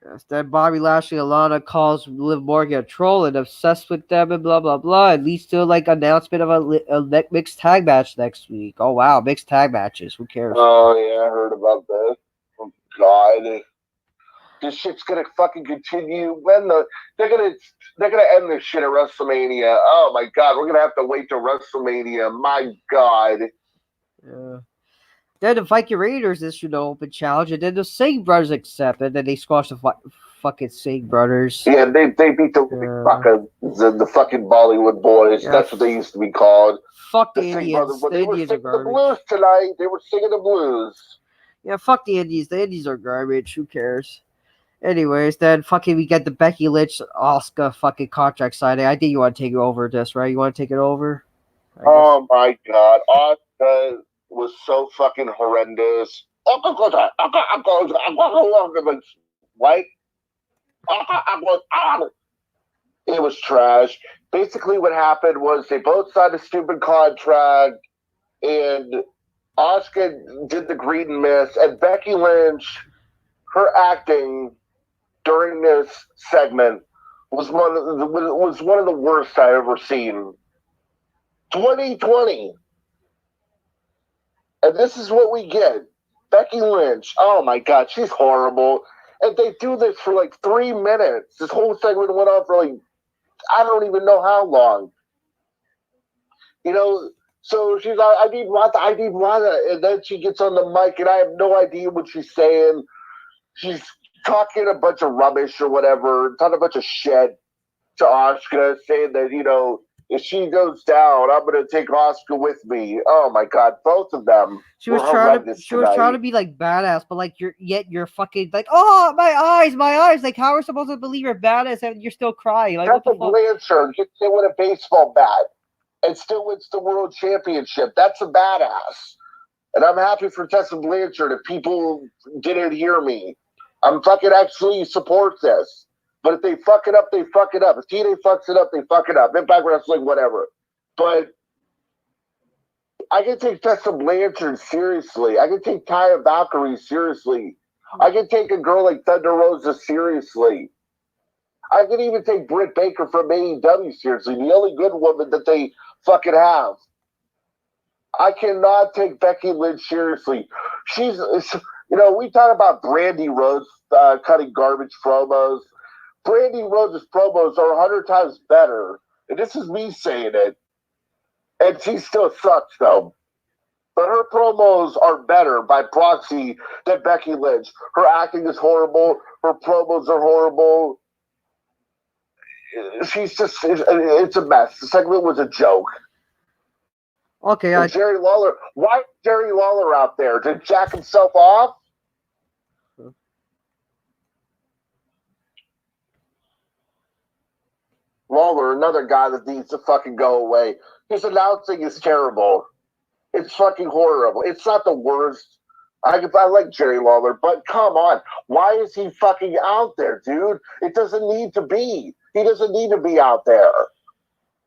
Yes, then Bobby Lashley and Lana calls Liv Morgan a troll and obsessed with them and blah blah blah. It leads to like announcement of a mixed tag match next week. Oh wow, mixed tag matches. Who cares? Oh yeah, I heard about that. Oh God. This shit's gonna fucking continue. They're gonna end this shit at WrestleMania. Oh my God, we're gonna have to wait till WrestleMania. My God. Yeah. Then the Viking Raiders issued an open challenge, and then the Singh brothers accepted, and then they squashed the fucking Singh brothers. Yeah, they beat the fucking Bollywood boys. Yeah. That's what they used to be called. Fuck the Indians. The Indians are garbage. The blues tonight. They were singing the blues. Yeah, fuck the Indies. The Indies are garbage. Who cares? Anyways, then fucking we get the Becky Lynch Asuka fucking contract signing. I think you want to take it over this, right? You want to take it over? Oh my God, Asuka. was so fucking horrendous. What? It was trash. Basically, what happened was they both signed a stupid contract, and Asuka did the green and miss, and Becky Lynch, her acting during this segment was one of the worst I've ever seen. 2020, and this is what we get. Becky Lynch. Oh my God, she's horrible. And they do this for like 3 minutes. This whole segment went on for like, I don't even know how long. You know, so she's like, I need Lana. And then she gets on the mic and I have no idea what she's saying. She's talking a bunch of rubbish or whatever, talking a bunch of shit to Asuka, saying that, you know, if she goes down, I'm going to take Asuka with me. Oh my God, both of them. She was trying to be like badass, but like you're fucking like, oh, my eyes. Like, how are we supposed to believe you're badass and you're still crying? Like, Tessa Blanchard gets hit with a baseball bat and still wins the world championship. That's a badass. And I'm happy for Tessa Blanchard. If people didn't hear me, I'm fucking actually support this. But if they fuck it up, they fuck it up. If TNA fucks it up, they fuck it up. Impact Wrestling, whatever. But I can take Tessa Blanchard seriously. I can take Taya Valkyrie seriously. I can take a girl like Thunder Rosa seriously. I can even take Britt Baker from AEW seriously. The only good woman that they fucking have. I cannot take Becky Lynch seriously. She's, you know, we talk about Brandy Rhodes cutting garbage promos. Brandy Rhodes' promos are 100 times better. And this is me saying it. And she still sucks, though. But her promos are better by proxy than Becky Lynch. Her acting is horrible. Her promos are horrible. She's just, it's a mess. The segment was a joke. Okay, Jerry Lawler, why is Jerry Lawler out there? To jack himself off? Lawler, another guy that needs to fucking go away. His announcing is terrible. It's fucking horrible. It's not the worst. I like Jerry Lawler, but come on. Why is he fucking out there, dude? It doesn't need to be. He doesn't need to be out there.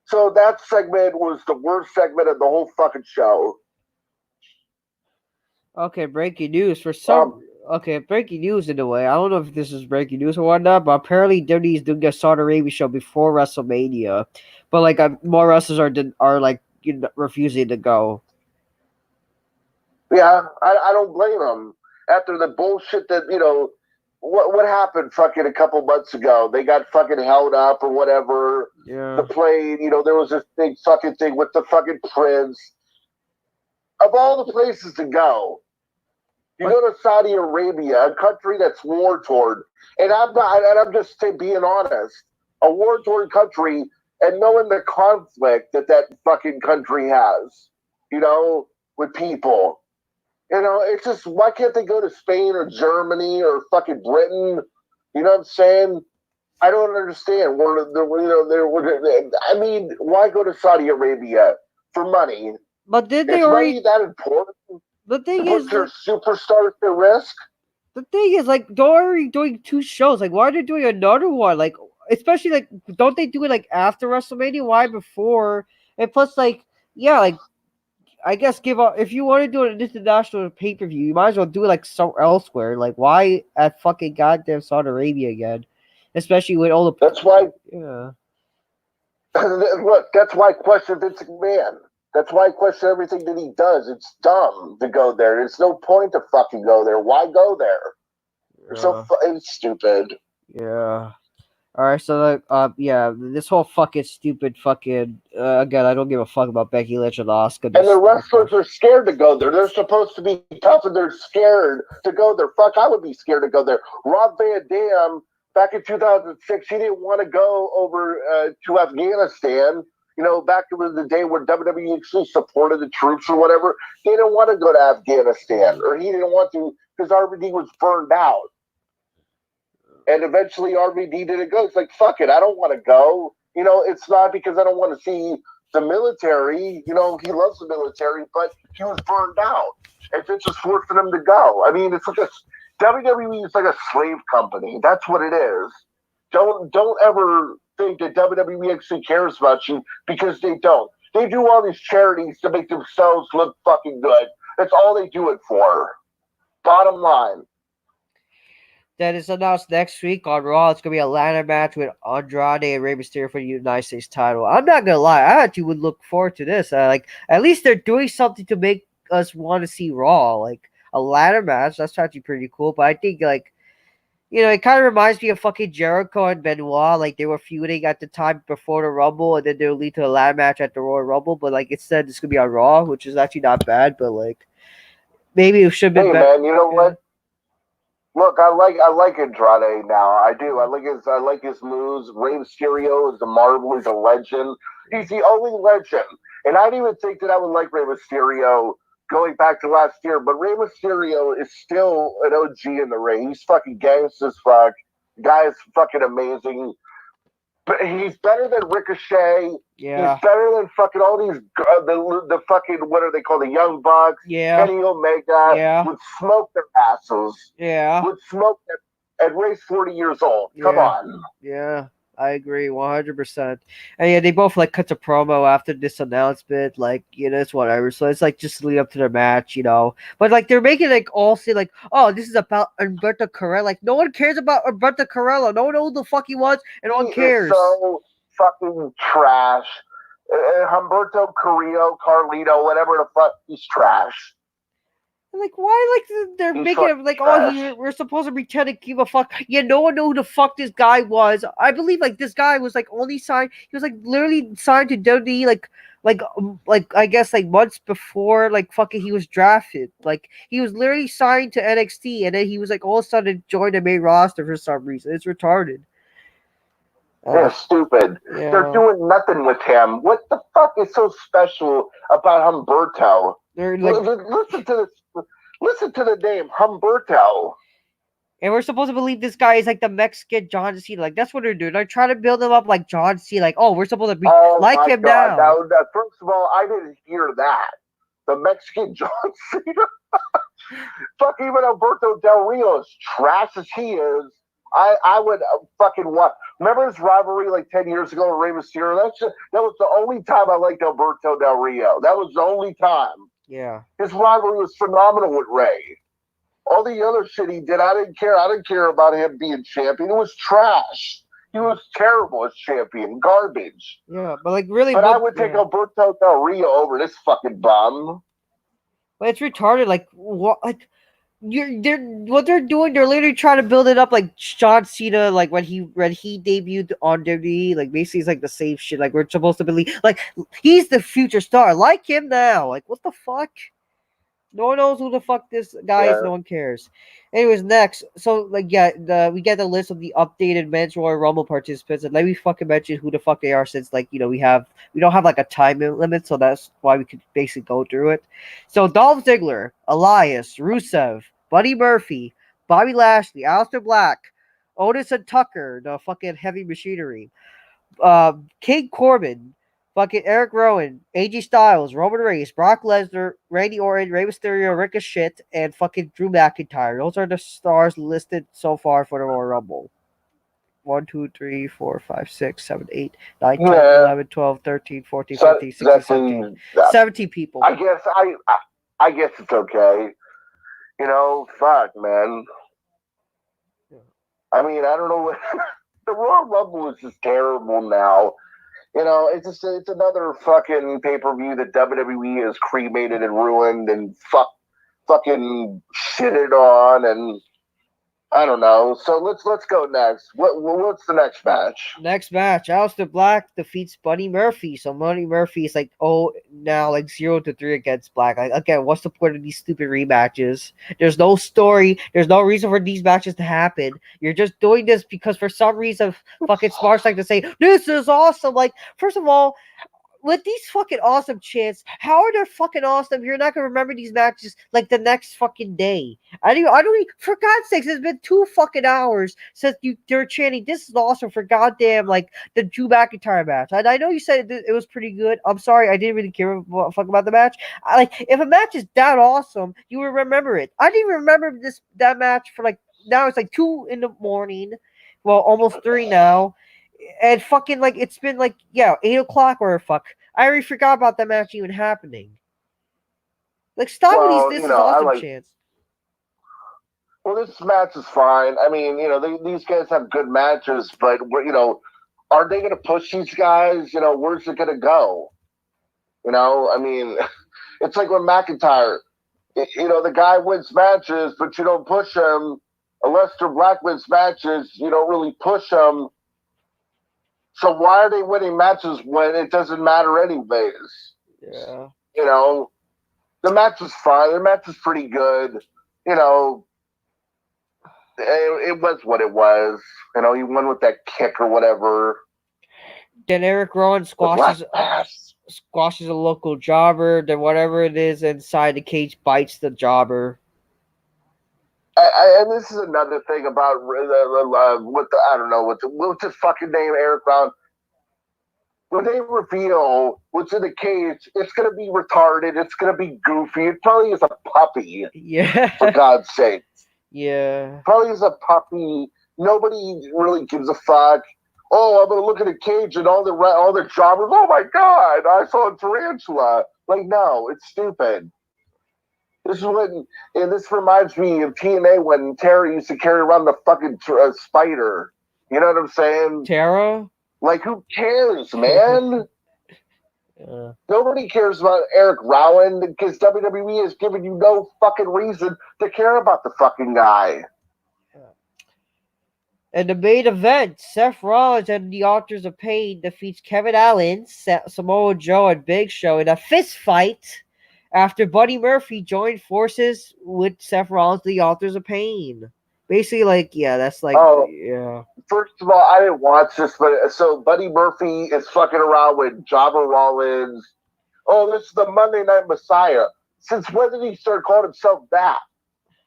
So that segment was the worst segment of the whole fucking show. Okay, breaking news. Breaking news in a way. I don't know if this is breaking news or whatnot, but apparently WWE is doing a Saudi Arabia show before WrestleMania. But like more wrestlers are like refusing to go. Yeah, I don't blame them. After the bullshit that, you know, what happened fucking a couple months ago? They got fucking held up or whatever. Yeah. The plane, you know, there was this big fucking thing with the fucking prince. Of all the places to go, you go to Saudi Arabia, a country that's war-torn, and I'm just being honest, a war-torn country, and knowing the conflict that fucking country has, you know, with people. You know, it's just, why can't they go to Spain or Germany or fucking Britain? You know what I'm saying? I don't understand. I mean, why go to Saudi Arabia for money? But did they already that important? The thing is, their superstars at risk. The thing is, like, they're already doing 2 shows. Like, why are they doing another one? Like, especially like, don't they do it like after WrestleMania? Why before? And plus, like, yeah, like, I guess if you want to do an international pay-per-view, you might as well do it like somewhere elsewhere. Like, why at fucking goddamn Saudi Arabia again? Especially with all the. That's why. Yeah. Look, that's why I question Vince McMahon. That's why I question everything that he does. It's dumb to go there. There's no point to fucking go there. Why go there? Yeah. It's stupid. Yeah. All right, so yeah, this whole fucking stupid fucking again, I don't give a fuck about Becky Lynch and Asuka. And the wrestlers are scared to go there. They're supposed to be tough, and they're scared to go there. Fuck, I would be scared to go there. Rob Van Dam, back in 2006, he didn't want to go over to Afghanistan. You know, back in the day where WWE actually supported the troops or whatever, he didn't want to go to Afghanistan, or he didn't want to because RVD was burned out. And eventually RVD didn't go. It's like, fuck it, I don't want to go. You know, it's not because I don't want to see the military. You know, he loves the military, but he was burned out, and Vince was forcing him to go. I mean, it's like WWE is like a slave company. That's what it is. Don't ever think that WWE actually cares about you, because they don't. They do all these charities to make themselves look fucking good. That's all they do it for. Bottom line. That is announced next week on Raw. It's going to be a ladder match with Andrade and Rey Mysterio for the United States title. I'm not going to lie. I actually would look forward to this. Like, at least they're doing something to make us want to see Raw. Like, a ladder match, that's actually pretty cool. But I think, like, you know, it kind of reminds me of fucking Jericho and Benoit. Like, they were feuding at the time before the Rumble, and then they'll lead to a ladder match at the Royal Rumble. But, like, instead, it's going to be on Raw, which is actually not bad. But, like, maybe it should have been better. Man, you know what? Look, I like Andrade now. I do. I like his moves. Rey Mysterio is a marvel. He's a legend. He's the only legend. And I didn't even think that I would like Rey Mysterio going back to last year, but Rey Mysterio is still an OG in the ring. He's fucking gangster as fuck. The guy is fucking amazing. But he's better than Ricochet. Yeah. He's better than fucking all these the fucking, what are they called? The Young Bucks. Yeah. Kenny Omega. Yeah. Would smoke their asses. Yeah. Would smoke them. And Ray's 40 years old. Come on. Yeah. I agree 100%. And yeah, they both like cut the promo after this announcement, like, you know, it's whatever. So it's like just lead up to their match, you know. But like they're making like all say like, oh, this is about Alberto Carrera. Like no one cares about Alberto Carrera. No one knows who the fuck he was, and no one cares. So fucking trash. Humberto Carlito, whatever the fuck, he's trash. Like, why, like, they're making it like, oh, we're supposed to pretend to give a fuck. Yeah, no one knew who the fuck this guy was. I believe, like, this guy was, like, only signed, he was, like, literally signed to WWE, like, I guess, like, months before, like, fucking he was drafted. Like, he was literally signed to NXT, and then he was, like, all of a sudden joined the main roster for some reason. It's retarded. They're stupid. Yeah. They're doing nothing with him. What the fuck is so special about Humberto? They're like, listen to the name Humberto. And we're supposed to believe this guy is like the Mexican John Cena. Like that's what they're doing. They're trying to build him up like John Cena. Like, oh, we're supposed to be like him now. Now. First of all, I didn't hear that. The Mexican John Cena. Fuck, even Alberto Del Rio, as trash as he is, I would fucking watch. Remember his rivalry like 10 years ago with Rey Mysterio? That was the only time I liked Alberto Del Rio. That was the only time. Yeah. His rivalry was phenomenal with Ray. All the other shit he did, I didn't care. I didn't care about him being champion. It was trash. He was terrible as champion. Garbage. Yeah, but like really. But I would take Alberto Del Rio over this fucking bum. But it's retarded. Like what? Like what they're doing. They're literally trying to build it up like John Cena. Like when he debuted on WWE. Like basically, it's like the same shit. Like we're supposed to believe. Like he's the future star. Like him now. Like what the fuck? No one knows who the fuck this guy is. No one cares. Anyways, next. So, like, yeah, we get the list of the updated Men's Royal Rumble participants. And let me fucking mention who the fuck they are since, like, you know, we don't have, like, a time limit. So that's why we could basically go through it. So, Dolph Ziggler, Elias, Rusev, Buddy Murphy, Bobby Lashley, Aleister Black, Otis and Tucker, the fucking heavy machinery, King Corbin, fucking Eric Rowan, AJ Styles, Roman Reigns, Brock Lesnar, Randy Orton, Rey Mysterio, Ricochet, and fucking Drew McIntyre. Those are the stars listed so far for the Royal Rumble. 1, 2, 3, 4, 5, 6, 7, 8, 9, 10, 11, 12, 13, 14, 15, 16, 17. 17 people. I guess it's okay. You know, fuck, man. I mean, I don't know what the Royal Rumble is just terrible now. You know, it's another fucking pay-per-view that WWE has cremated and ruined and fucking shitted on, and I don't know. So let's go next. What's the next match? Next match, Aleister Black defeats Buddy Murphy. So Buddy Murphy is like, now like 0-3 against Black. Like again, what's the point of these stupid rematches? There's no story. There's no reason for these matches to happen. You're just doing this because for some reason, fucking Smart's like to say this is awesome. Like, first of all, with these fucking awesome chants, how are they fucking awesome? You're not gonna remember these matches like the next fucking day. I don't even, for God's sakes, it's been 2 fucking hours since they're chanting, this is awesome for goddamn, like, the Drew McIntyre match. And I know you said it was pretty good. I'm sorry, I didn't really care fuck about the match. If a match is that awesome, you will remember it. I didn't even remember that match for, like, now it's like 2 in the morning. Well, almost 3 now. And fucking, like, it's been, like, 8 o'clock or fuck. I already forgot about that match even happening. Like, stop with these, this is awesome chants. Well, this match is fine. I mean, these guys have good matches, but, are they going to push these guys? Where's it going to go? I mean, it's like when McIntyre, the guy wins matches, but you don't push him. Lester Black wins matches, you don't really push him. So why are they winning matches when it doesn't matter anyways? Yeah. The match is fine. The match is pretty good. It was what it was. He won with that kick or whatever. Then Eric Rowan squashes a local jobber. Then whatever it is inside the cage bites the jobber. And this is another thing about what's his fucking name, Eric Brown. When they reveal what's in the cage, it's gonna be retarded. It's gonna be goofy. It probably is a puppy. Yeah. For God's sake. Yeah. Probably is a puppy. Nobody really gives a fuck. Oh, I'm gonna look at a cage and all the jobbers. Oh my God, I saw a tarantula. Like, no, it's stupid. This reminds me of TNA when Tara used to carry around the fucking spider. You know what I'm saying? Tara? Like, who cares, man? Nobody cares about Eric Rowan because WWE has given you no fucking reason to care about the fucking guy. In the main event, Seth Rollins and the Authors of Pain defeats Kevin Owens, Samoa Joe, and Big Show in a fist fight after Buddy Murphy joined forces with Seth Rollins, the Authors of Pain. Basically, that's like, First of all, I didn't watch this, but so Buddy Murphy is fucking around with Jobber Rollins. Oh, this is the Monday Night Messiah. Since when did he start calling himself that?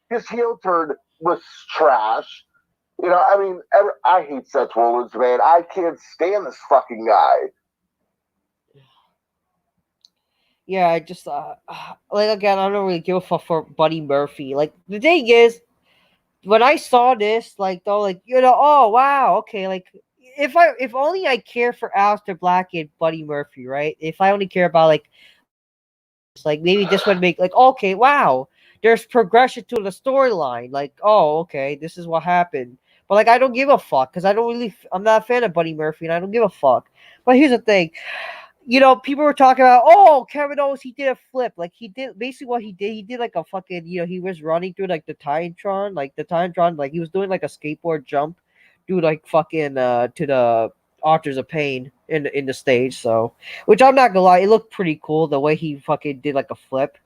His heel turn was trash. I hate Seth Rollins, man. I can't stand this fucking guy. Yeah, I just again, I don't really give a fuck for Buddy Murphy. Like, the thing is, when I saw this, oh wow, okay, like, if only I care for Aleister Black and Buddy Murphy, right? If I only care about like maybe this would make okay, wow, there's progression to the storyline. Like, oh, okay, this is what happened. But I don't give a fuck because I'm not a fan of Buddy Murphy and I don't give a fuck. But here's the thing. People were talking about, oh, Kevin Owens, he did a flip. Like, he did, basically what he did like a fucking, he was running through, like, the Titantron, like, he was doing, like, a skateboard jump through, like, fucking, to the Authors of Pain in the stage, so, which I'm not gonna lie, it looked pretty cool, the way he fucking did, like, a flip,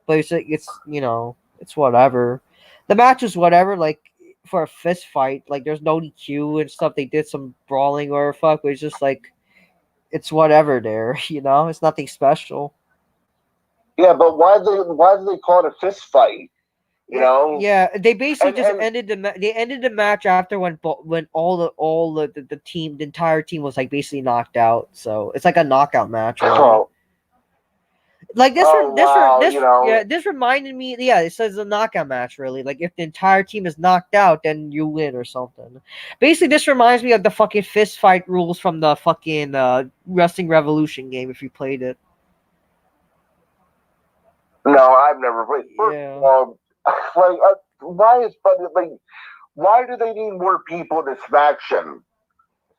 but it's it's whatever. The match was whatever, like, for a fist fight, like, there's no DQ and stuff, they did some brawling or fuck, but it's just, like, it's whatever there, it's nothing special. Yeah, but why do they call it a fist fight? Yeah, they basically ended the match after when all the team, the entire team was like basically knocked out. So it's like a knockout match. Oh. Like this reminded me. Yeah, it says a knockout match. Really, like if the entire team is knocked out, then you win or something. Basically, this reminds me of the fucking fist fight rules from the fucking Wrestling Revolution game. If you played it. No, I've never played. First of all, why do they need more people in this faction?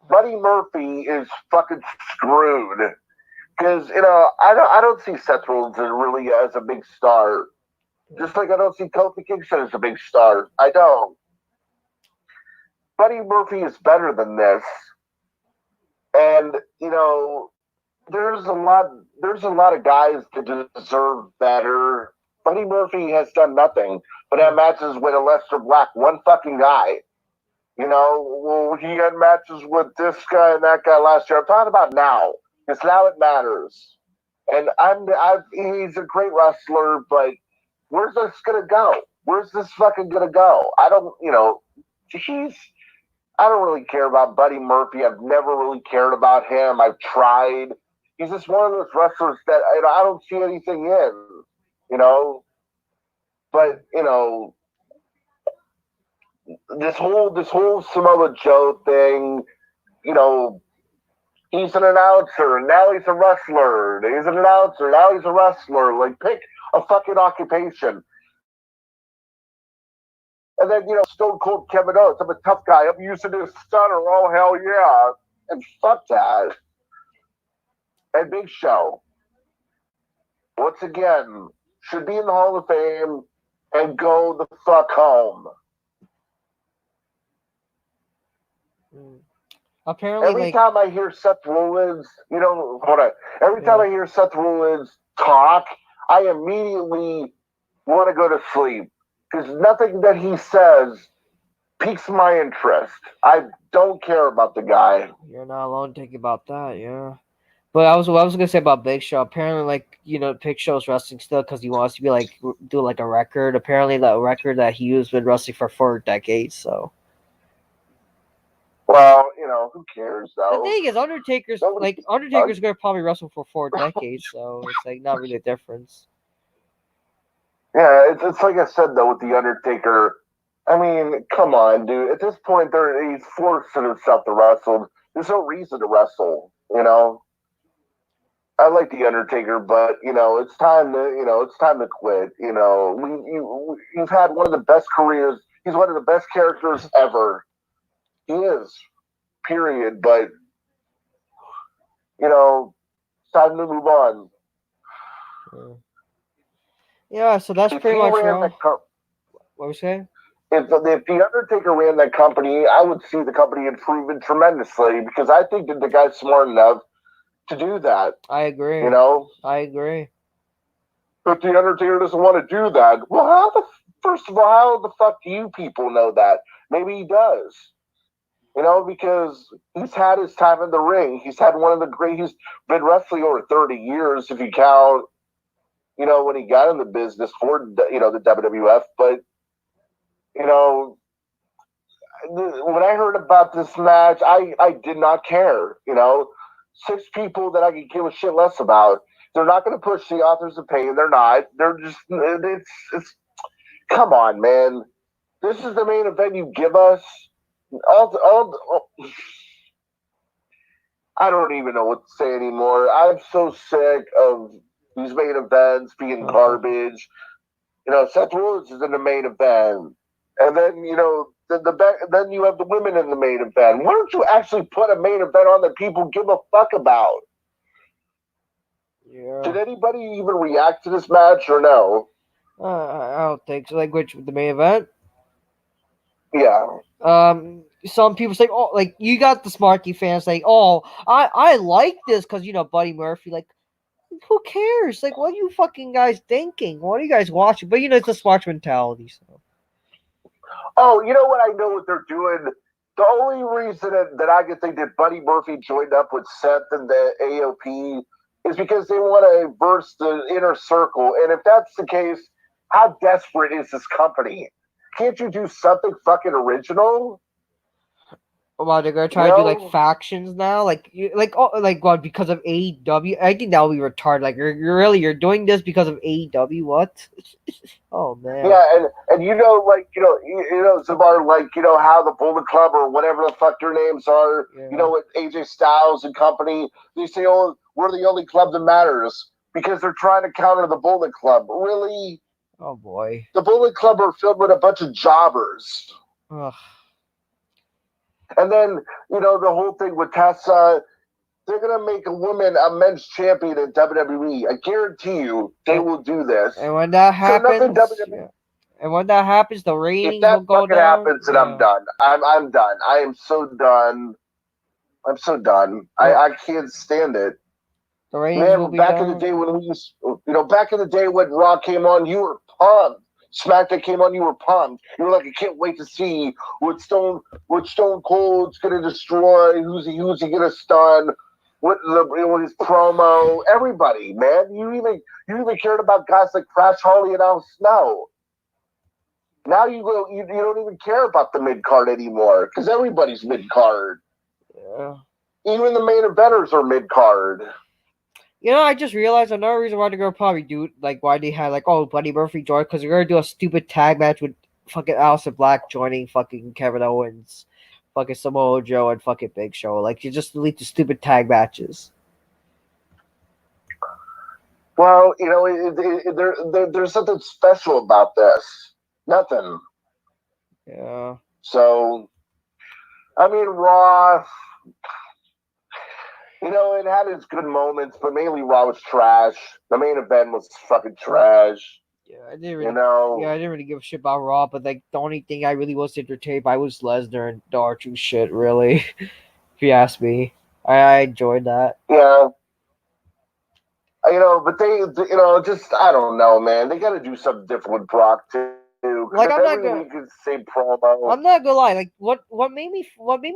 Buddy Murphy is fucking screwed. Because, I don't see Seth Rollins really as a big star. Just like I don't see Kofi Kingston as a big star. I don't. Buddy Murphy is better than this. And, there's a lot of guys that deserve better. Buddy Murphy has done nothing but have matches with Aleister Black, one fucking guy. He had matches with this guy and that guy last year. I'm talking about now. Because now it matters. And he's a great wrestler, but where's this gonna go? Where's this fucking gonna go? I don't really care about Buddy Murphy. I've never really cared about him. I've tried. He's just one of those wrestlers that I don't see anything in, But this whole Samoa Joe thing, he's an announcer, and now he's a wrestler. He's an announcer, now he's a wrestler. Like, pick a fucking occupation. And then, Stone Cold Kevin Owens, I'm a tough guy. I'm using this stunner. Oh, hell yeah. And fuck that. And Big Show, once again, should be in the Hall of Fame and go the fuck home. Apparently, every time I hear Seth Rollins, Every time I hear Seth Rollins talk, I immediately want to go to sleep because nothing that he says piques my interest. I don't care about the guy. You're not alone thinking about that, yeah. But I was gonna say about Big Show. Apparently, Big Show's wrestling still because he wants to be do a record. Apparently, that record that he was been wrestling for 4 decades. So. Well, who cares though? The thing is, Undertaker's gonna probably wrestle for 4 decades, so it's not really a difference. Yeah, it's like I said though with the Undertaker. I mean, come on, dude. At this point, he's forcing himself to wrestle. There's no reason to wrestle, I like the Undertaker, but it's time to quit. You've had one of the best careers. He's one of the best characters ever. He is, period. But it's time to move on. Yeah, so that's pretty much what we saying. If the Undertaker ran that company, I would see the company improving tremendously because I think that the guy's smart enough to do that. I agree. I agree. But the Undertaker doesn't want to do that. Well, first of all, how the fuck do you people know that? Maybe he does. Because he's had his time in the ring. He's had he's been wrestling over 30 years if you count, when he got in the business for, the WWF. But, when I heard about this match, I did not care, 6 people that I could give a shit less about. They're not going to push the Authors of Pain. They're not. They're just, it's come on, man. This is the main event you give us. I don't even know what to say anymore. I'm so sick of these main events being garbage. Seth Rollins is in the main event. And then, then you have the women in the main event. Why don't you actually put a main event on that people give a fuck about? Yeah. Did anybody even react to this match or no? I don't think so. The main event? Yeah. Some people say, you got the Smarky fans saying, I like this because, Buddy Murphy, who cares? What are you fucking guys thinking? What are you guys watching? But, it's a smart mentality, so. Oh, you know what? I know what they're doing. The only reason that I can think that Buddy Murphy joined up with Seth and the AOP is because they want to burst the inner circle. And if that's the case, how desperate is this company? Can't you do something fucking original? Well, they're gonna try to do factions now, what, because of AEW? I think that would be retarded. You're doing this because of AEW? What? Oh man. Yeah, and Zabar, how the Bullet Club or whatever the fuck their names are, with AJ Styles and company, they say, oh, we're the only club that matters because they're trying to counter the Bullet Club. Really? Oh boy. The Bullet Club are filled with a bunch of jobbers. Ugh. And then, the whole thing with Tessa, they're going to make a woman a men's champion in WWE. I guarantee you they will do this. And when that happens, the ratings will go down. If that happens, then I'm done. I'm done. I am so done. I'm so done. I can't stand it. The ratings will be back down. In the day when back in the day when Raw came on, you were pumped. SmackDown came on, you were pumped. You were like, I can't wait to see what Stone Cold's gonna destroy, who's he gonna stun. with his promo, everybody, man. You even cared about guys like Crash Holly and Al Snow. Now you don't even care about the mid card anymore because everybody's mid card. Yeah. Even the main eventers are mid card. You know, I just realized another reason why they're gonna probably do like why they had like Buddy Murphy join because they're gonna do a stupid tag match with fucking Aleister Black joining fucking Kevin Owens, fucking Samoa Joe, and fucking Big Show. Like you just delete the stupid tag matches. Well, there's something special about this. Nothing. Yeah. So, I mean, Raw. It had its good moments, but mainly Raw was trash. The main event was fucking trash. Yeah, I didn't really. Yeah, I didn't really give a shit about Raw, but like the only thing I really was entertained by was Lesnar and the R-Truth shit. Really, if you ask me, I enjoyed that. Yeah. But they, just I don't know, man. They got to do something different with Brock too. Like I'm not every gonna. week is the same promo. I'm not gonna lie. Like what made me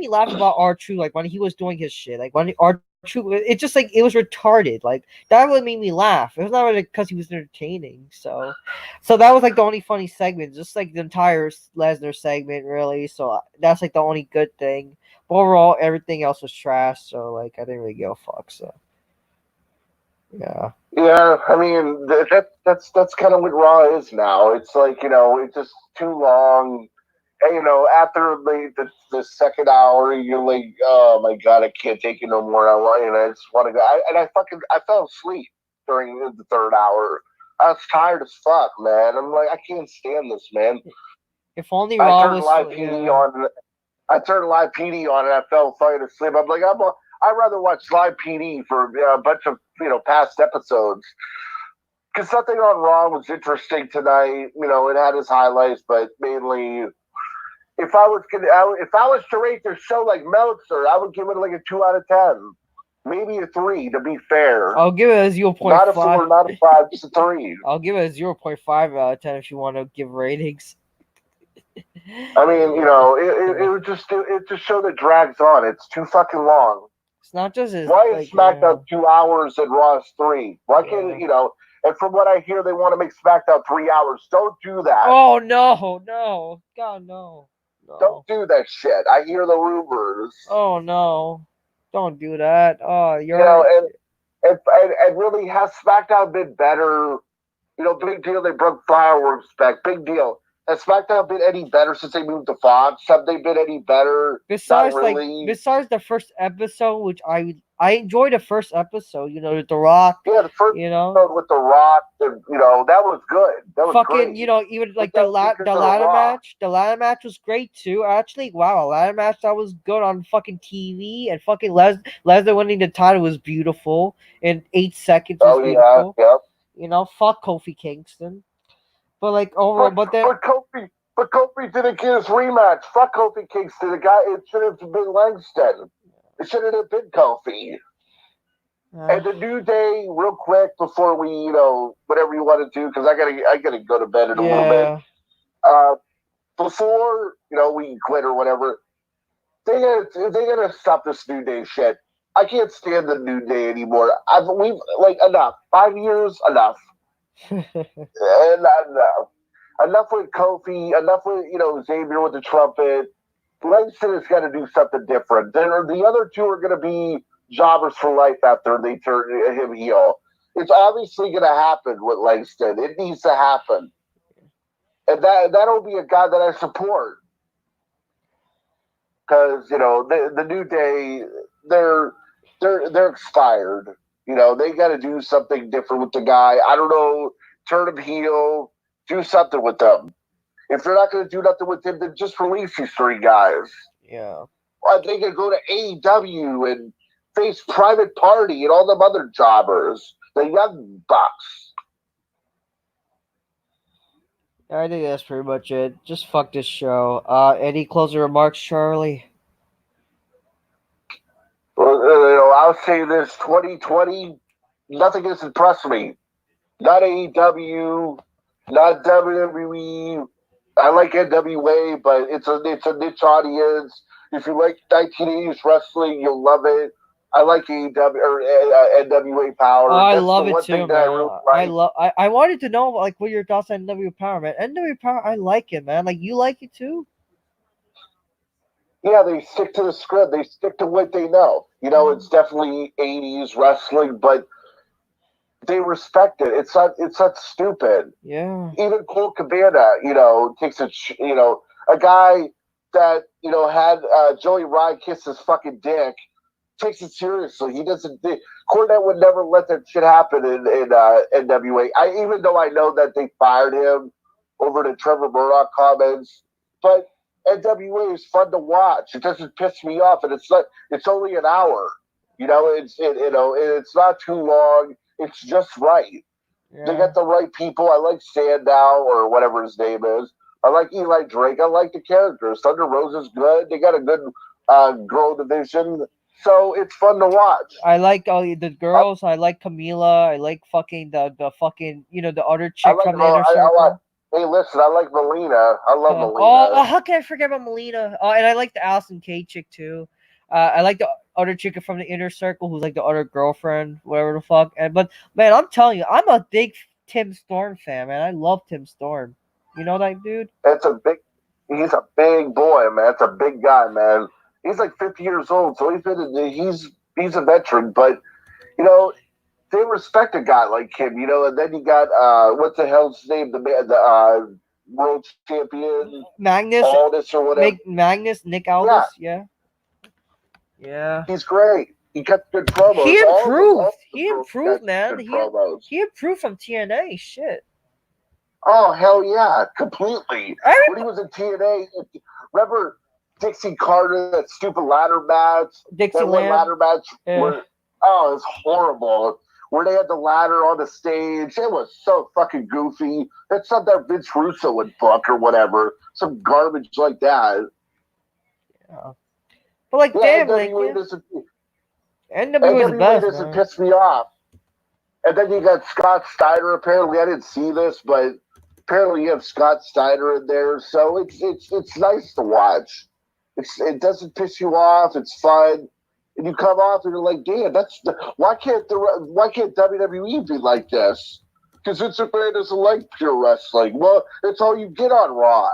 laugh about R-Truth, like when he was doing his shit, like when R-Truth, it just like it was retarded. Like that really made me laugh. It was not really because he was entertaining. So that was like the only funny segment, just like the entire Lesnar segment, really. So that's like the only good thing. But overall, everything else was trash. So like I didn't really give a fuck. So yeah. Yeah, I mean that's kind of what Raw is now. It's like it's just too long. And, after the second hour, you're like, oh my god, I can't take it no more. I just want to go. I fell asleep during the third hour. I was tired as fuck, man. I'm like, I can't stand this, man. If only Raw was live PD on. I turned live PD on and I fell fucking asleep. I'm like, I'd rather watch live PD for a bunch of past episodes. Because something on Raw was interesting tonight. It had its highlights, but mainly, if I was to rate their show like Meltzer, I would give it like a 2 out of 10, maybe a 3 to be fair. I'll give it a 0.5. Not a 4, not a 5, just a 3. I'll give it a 0.5 out of 10 if you want to give ratings. I mean, it just show that drags on. It's too fucking long. It's not just his. Why is SmackDown 2 hours and Raw is 3? Why can't And from what I hear, they want to make SmackDown 3 hours. Don't do that. Oh no, God no. Don't do that shit. I hear the rumors. Oh no, don't do that. Oh, and really, has SmackDown been better? Big deal. They brought fireworks back. Big deal. Has SmackDown been any better since they moved to Fox? Have they been any better? Besides the first episode, which I enjoyed the first episode. With The Rock. Yeah, the first episode with The Rock. That was good. That was fucking, great. Even like the ladder match. The ladder match was great too. Actually, wow, a ladder match that was good on fucking TV, and fucking Lesnar winning the title was beautiful in 8 seconds. Was beautiful. Yeah. Fuck Kofi Kingston. But like overall, but Kofi didn't get his rematch. Fuck Kofi Kingston. It should have been Langston. It shouldn't have been Kofi. And the New Day, real quick before we, whatever you want to do, because I gotta go to bed in a little bit. Before we quit or whatever, they gotta stop this New Day shit. I can't stand the New Day anymore. We've enough. 5 years, enough. Enough with Kofi, enough with Xavier with the trumpet. Langston has got to do something different. The other two are going to be jobbers for life after they turn him heel. It's obviously going to happen with Langston. It needs to happen, and that'll be a guy that I support because the New Day they're expired. They got to do something different with the guy. I don't know. Turn him heel. Do something with them. If they're not going to do nothing with him, then just release these 3 guys. Yeah. Or they could go to AEW and face Private Party and all them other jobbers. The Young Bucks. I think that's pretty much it. Just fuck this show. Any closing remarks, Charlie? Well, I'll say this: 2020, nothing has impressed me. Not AEW, not WWE. I like NWA, but it's a niche audience. If you like 1980s wrestling, you'll love it. I like AEW or NWA Power. Oh, I That's love the it one too, thing that I man. really like. I wanted to know like what your thoughts on NW Power, man. NW Power, I like it, man. Like you like it too. Yeah, they stick to the script. They stick to what they know. You know, it's definitely 80s wrestling, but they respect it. It's not stupid. Yeah. Even Colt Cabana, you know, takes a guy that, you know, had Joey Ryan kiss his fucking dick, takes it seriously. He doesn't. Cornette would never let that shit happen in NWA. Even though I know that they fired him over the Trevor Murdoch comments, but NWA is fun to watch. It doesn't piss me off, and it's only an hour. You know, it's not too long. It's just right. They Yeah. got the right people. I like Sandow or whatever his name is. I like Eli Drake. I like the characters. Thunder Rosa's good. They got a good girl division. So it's fun to watch. I like all the girls. I like Camila. I like fucking the fucking the other chick from the inner circle. Hey, listen, I like Melina. I love Melina. Oh, how can I forget about Melina? Oh, and I like the Allison K chick too. I like the other chick from the inner circle who's like the other girlfriend, whatever the fuck. But man, I'm telling you, I'm a big Tim Storm fan, man. I love Tim Storm. You know that dude? He's a big boy, man. It's a big guy, man. He's like 50 years old, so he's a veteran. But you know, they respect a guy like him, you know. And then you got what the hell's his name, the world champion Magnus Aldis or whatever. Nick Aldis, yeah. He's great. He cut good promos. He improved. He improved, man. He improved from TNA. Shit. Oh hell yeah, completely. When he was in TNA, remember Dixie Carter, that stupid ladder match? Dixieland. Ladder match where, oh, it's horrible. Where they had the ladder on the stage. It was so fucking goofy. It's not that Vince Russo would book or whatever. Some garbage like that. Yeah. But like, damn, NWA was the best, doesn't piss me off. And then you got Scott Steiner. Apparently, I didn't see this, but apparently you have Scott Steiner in there. So it's nice to watch. It doesn't piss you off. It's fun. And you come off and you're like, damn, why can't WWE be like this? Because Vince McMahon doesn't like pure wrestling. Well, it's all you get on Raw.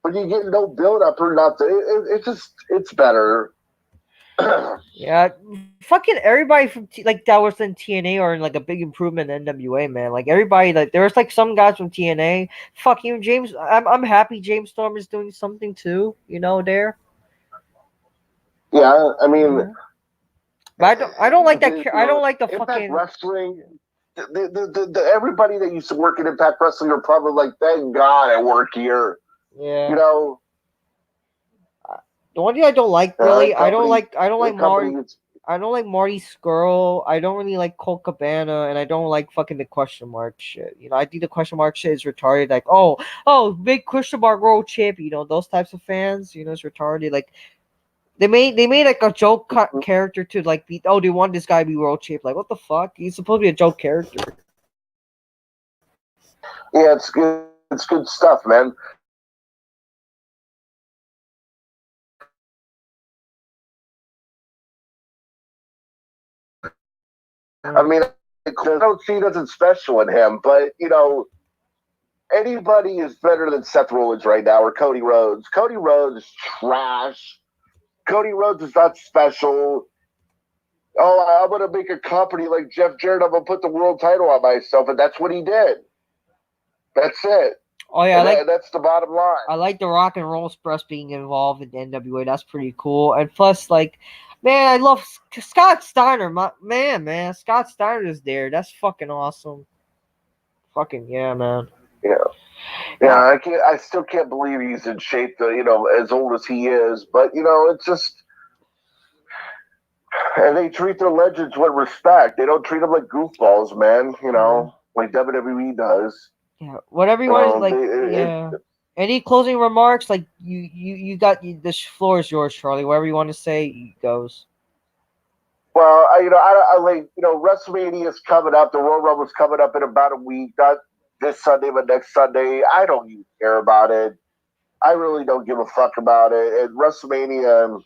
But you get no build up or nothing. It's better. Yeah, fucking everybody from like that was in TNA or in like a big improvement in NWA, man. Like everybody, like there was like some guys from TNA. Fuck you, James. I'm happy James Storm is doing something too. You know, there. Yeah, I mean, but I don't like that. I don't like the Impact fucking Wrestling. Everybody that used to work in Impact Wrestling are probably like, thank God I work here. Yeah. You know. The one thing I don't like really, I don't like Marty. I don't like Marty Skrull. I don't really like Colt Cabana, and I don't like fucking the question mark shit. You know, I think the question mark shit is retarded. Like, oh, big question mark world champion. You know, those types of fans. You know, it's retarded. Like, they made like a joke character to like be. Oh, they want this guy to be world champion. Like, what the fuck? He's supposed to be a joke character. Yeah, it's good. It's good stuff, man. I mean, I don't see nothing special in him, but you know, anybody is better than Seth Rollins right now or Cody Rhodes. Cody Rhodes is trash. Cody Rhodes is not special. Oh, I'm gonna make a company like Jeff Jarrett. I'm gonna put the world title on myself, and that's what he did. That's it. Oh yeah, that's the bottom line. I like the Rock and Roll Express being involved in the NWA. That's pretty cool. And plus, like, man, I love Scott Steiner. Man, Scott Steiner is there. That's fucking awesome. Fucking yeah, man. Yeah. I still can't believe he's in shape. You know, as old as he is, but you know, it's just. And they treat their legends with respect. They don't treat them like goofballs, man. You know, like WWE does. Yeah, whatever you want. Like, Any closing remarks? Like you got this floor is yours, Charlie. Whatever you want to say goes. Well, I like WrestleMania is coming up. The Royal Rumble's coming up in about a week. Not this Sunday, but next Sunday. I don't even care about it. I really don't give a fuck about it. And WrestleMania,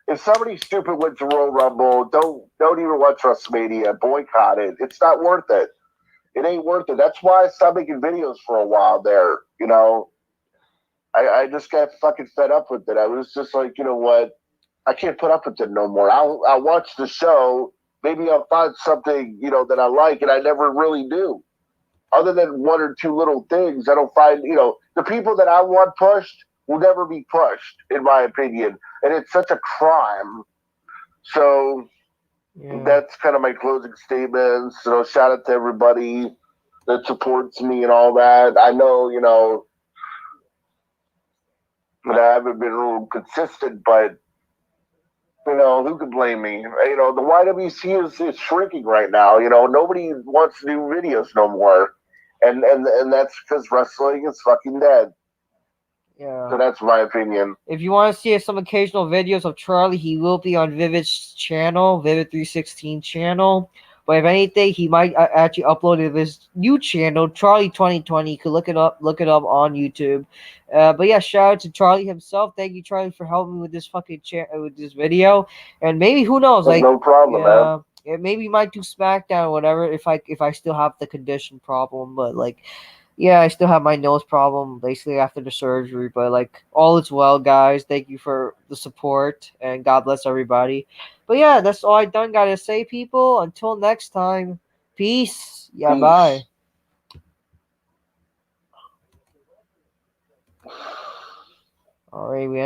if somebody stupid wins the Royal Rumble, don't even watch WrestleMania. Boycott it. It's not worth it. It ain't worth it. That's why I stopped making videos for a while there. I just got fucking fed up with it. I was just like, you know what? I can't put up with it no more. I'll watch the show. Maybe I'll find something, that I like, and I never really do. Other than one or two little things, I don't find, the people that I want pushed will never be pushed, in my opinion. And it's such a crime. So that's kind of my closing statements. Shout out to everybody that supports me and all that. I know, that I haven't been real consistent, but who could blame me? The YWC is shrinking right now. Nobody wants to do videos no more. And that's because wrestling is fucking dead. Yeah. So that's my opinion. If you want to see some occasional videos of Charlie, he will be on Vivid's channel, Vivid316 channel. But if anything, he might actually upload it to his new channel, Charlie 2020. You could look it up on YouTube. But yeah, shout out to Charlie himself. Thank you, Charlie, for helping me with this fucking with this video. And maybe, who knows? There's no problem, man. Maybe we might do SmackDown or whatever if I still have the condition problem. But yeah, I still have my nose problem basically after the surgery, but all is well, guys. Thank you for the support, and God bless everybody. But yeah, that's all I done gotta say, people. Until next time, peace. Yeah, Peace. bye. All right, we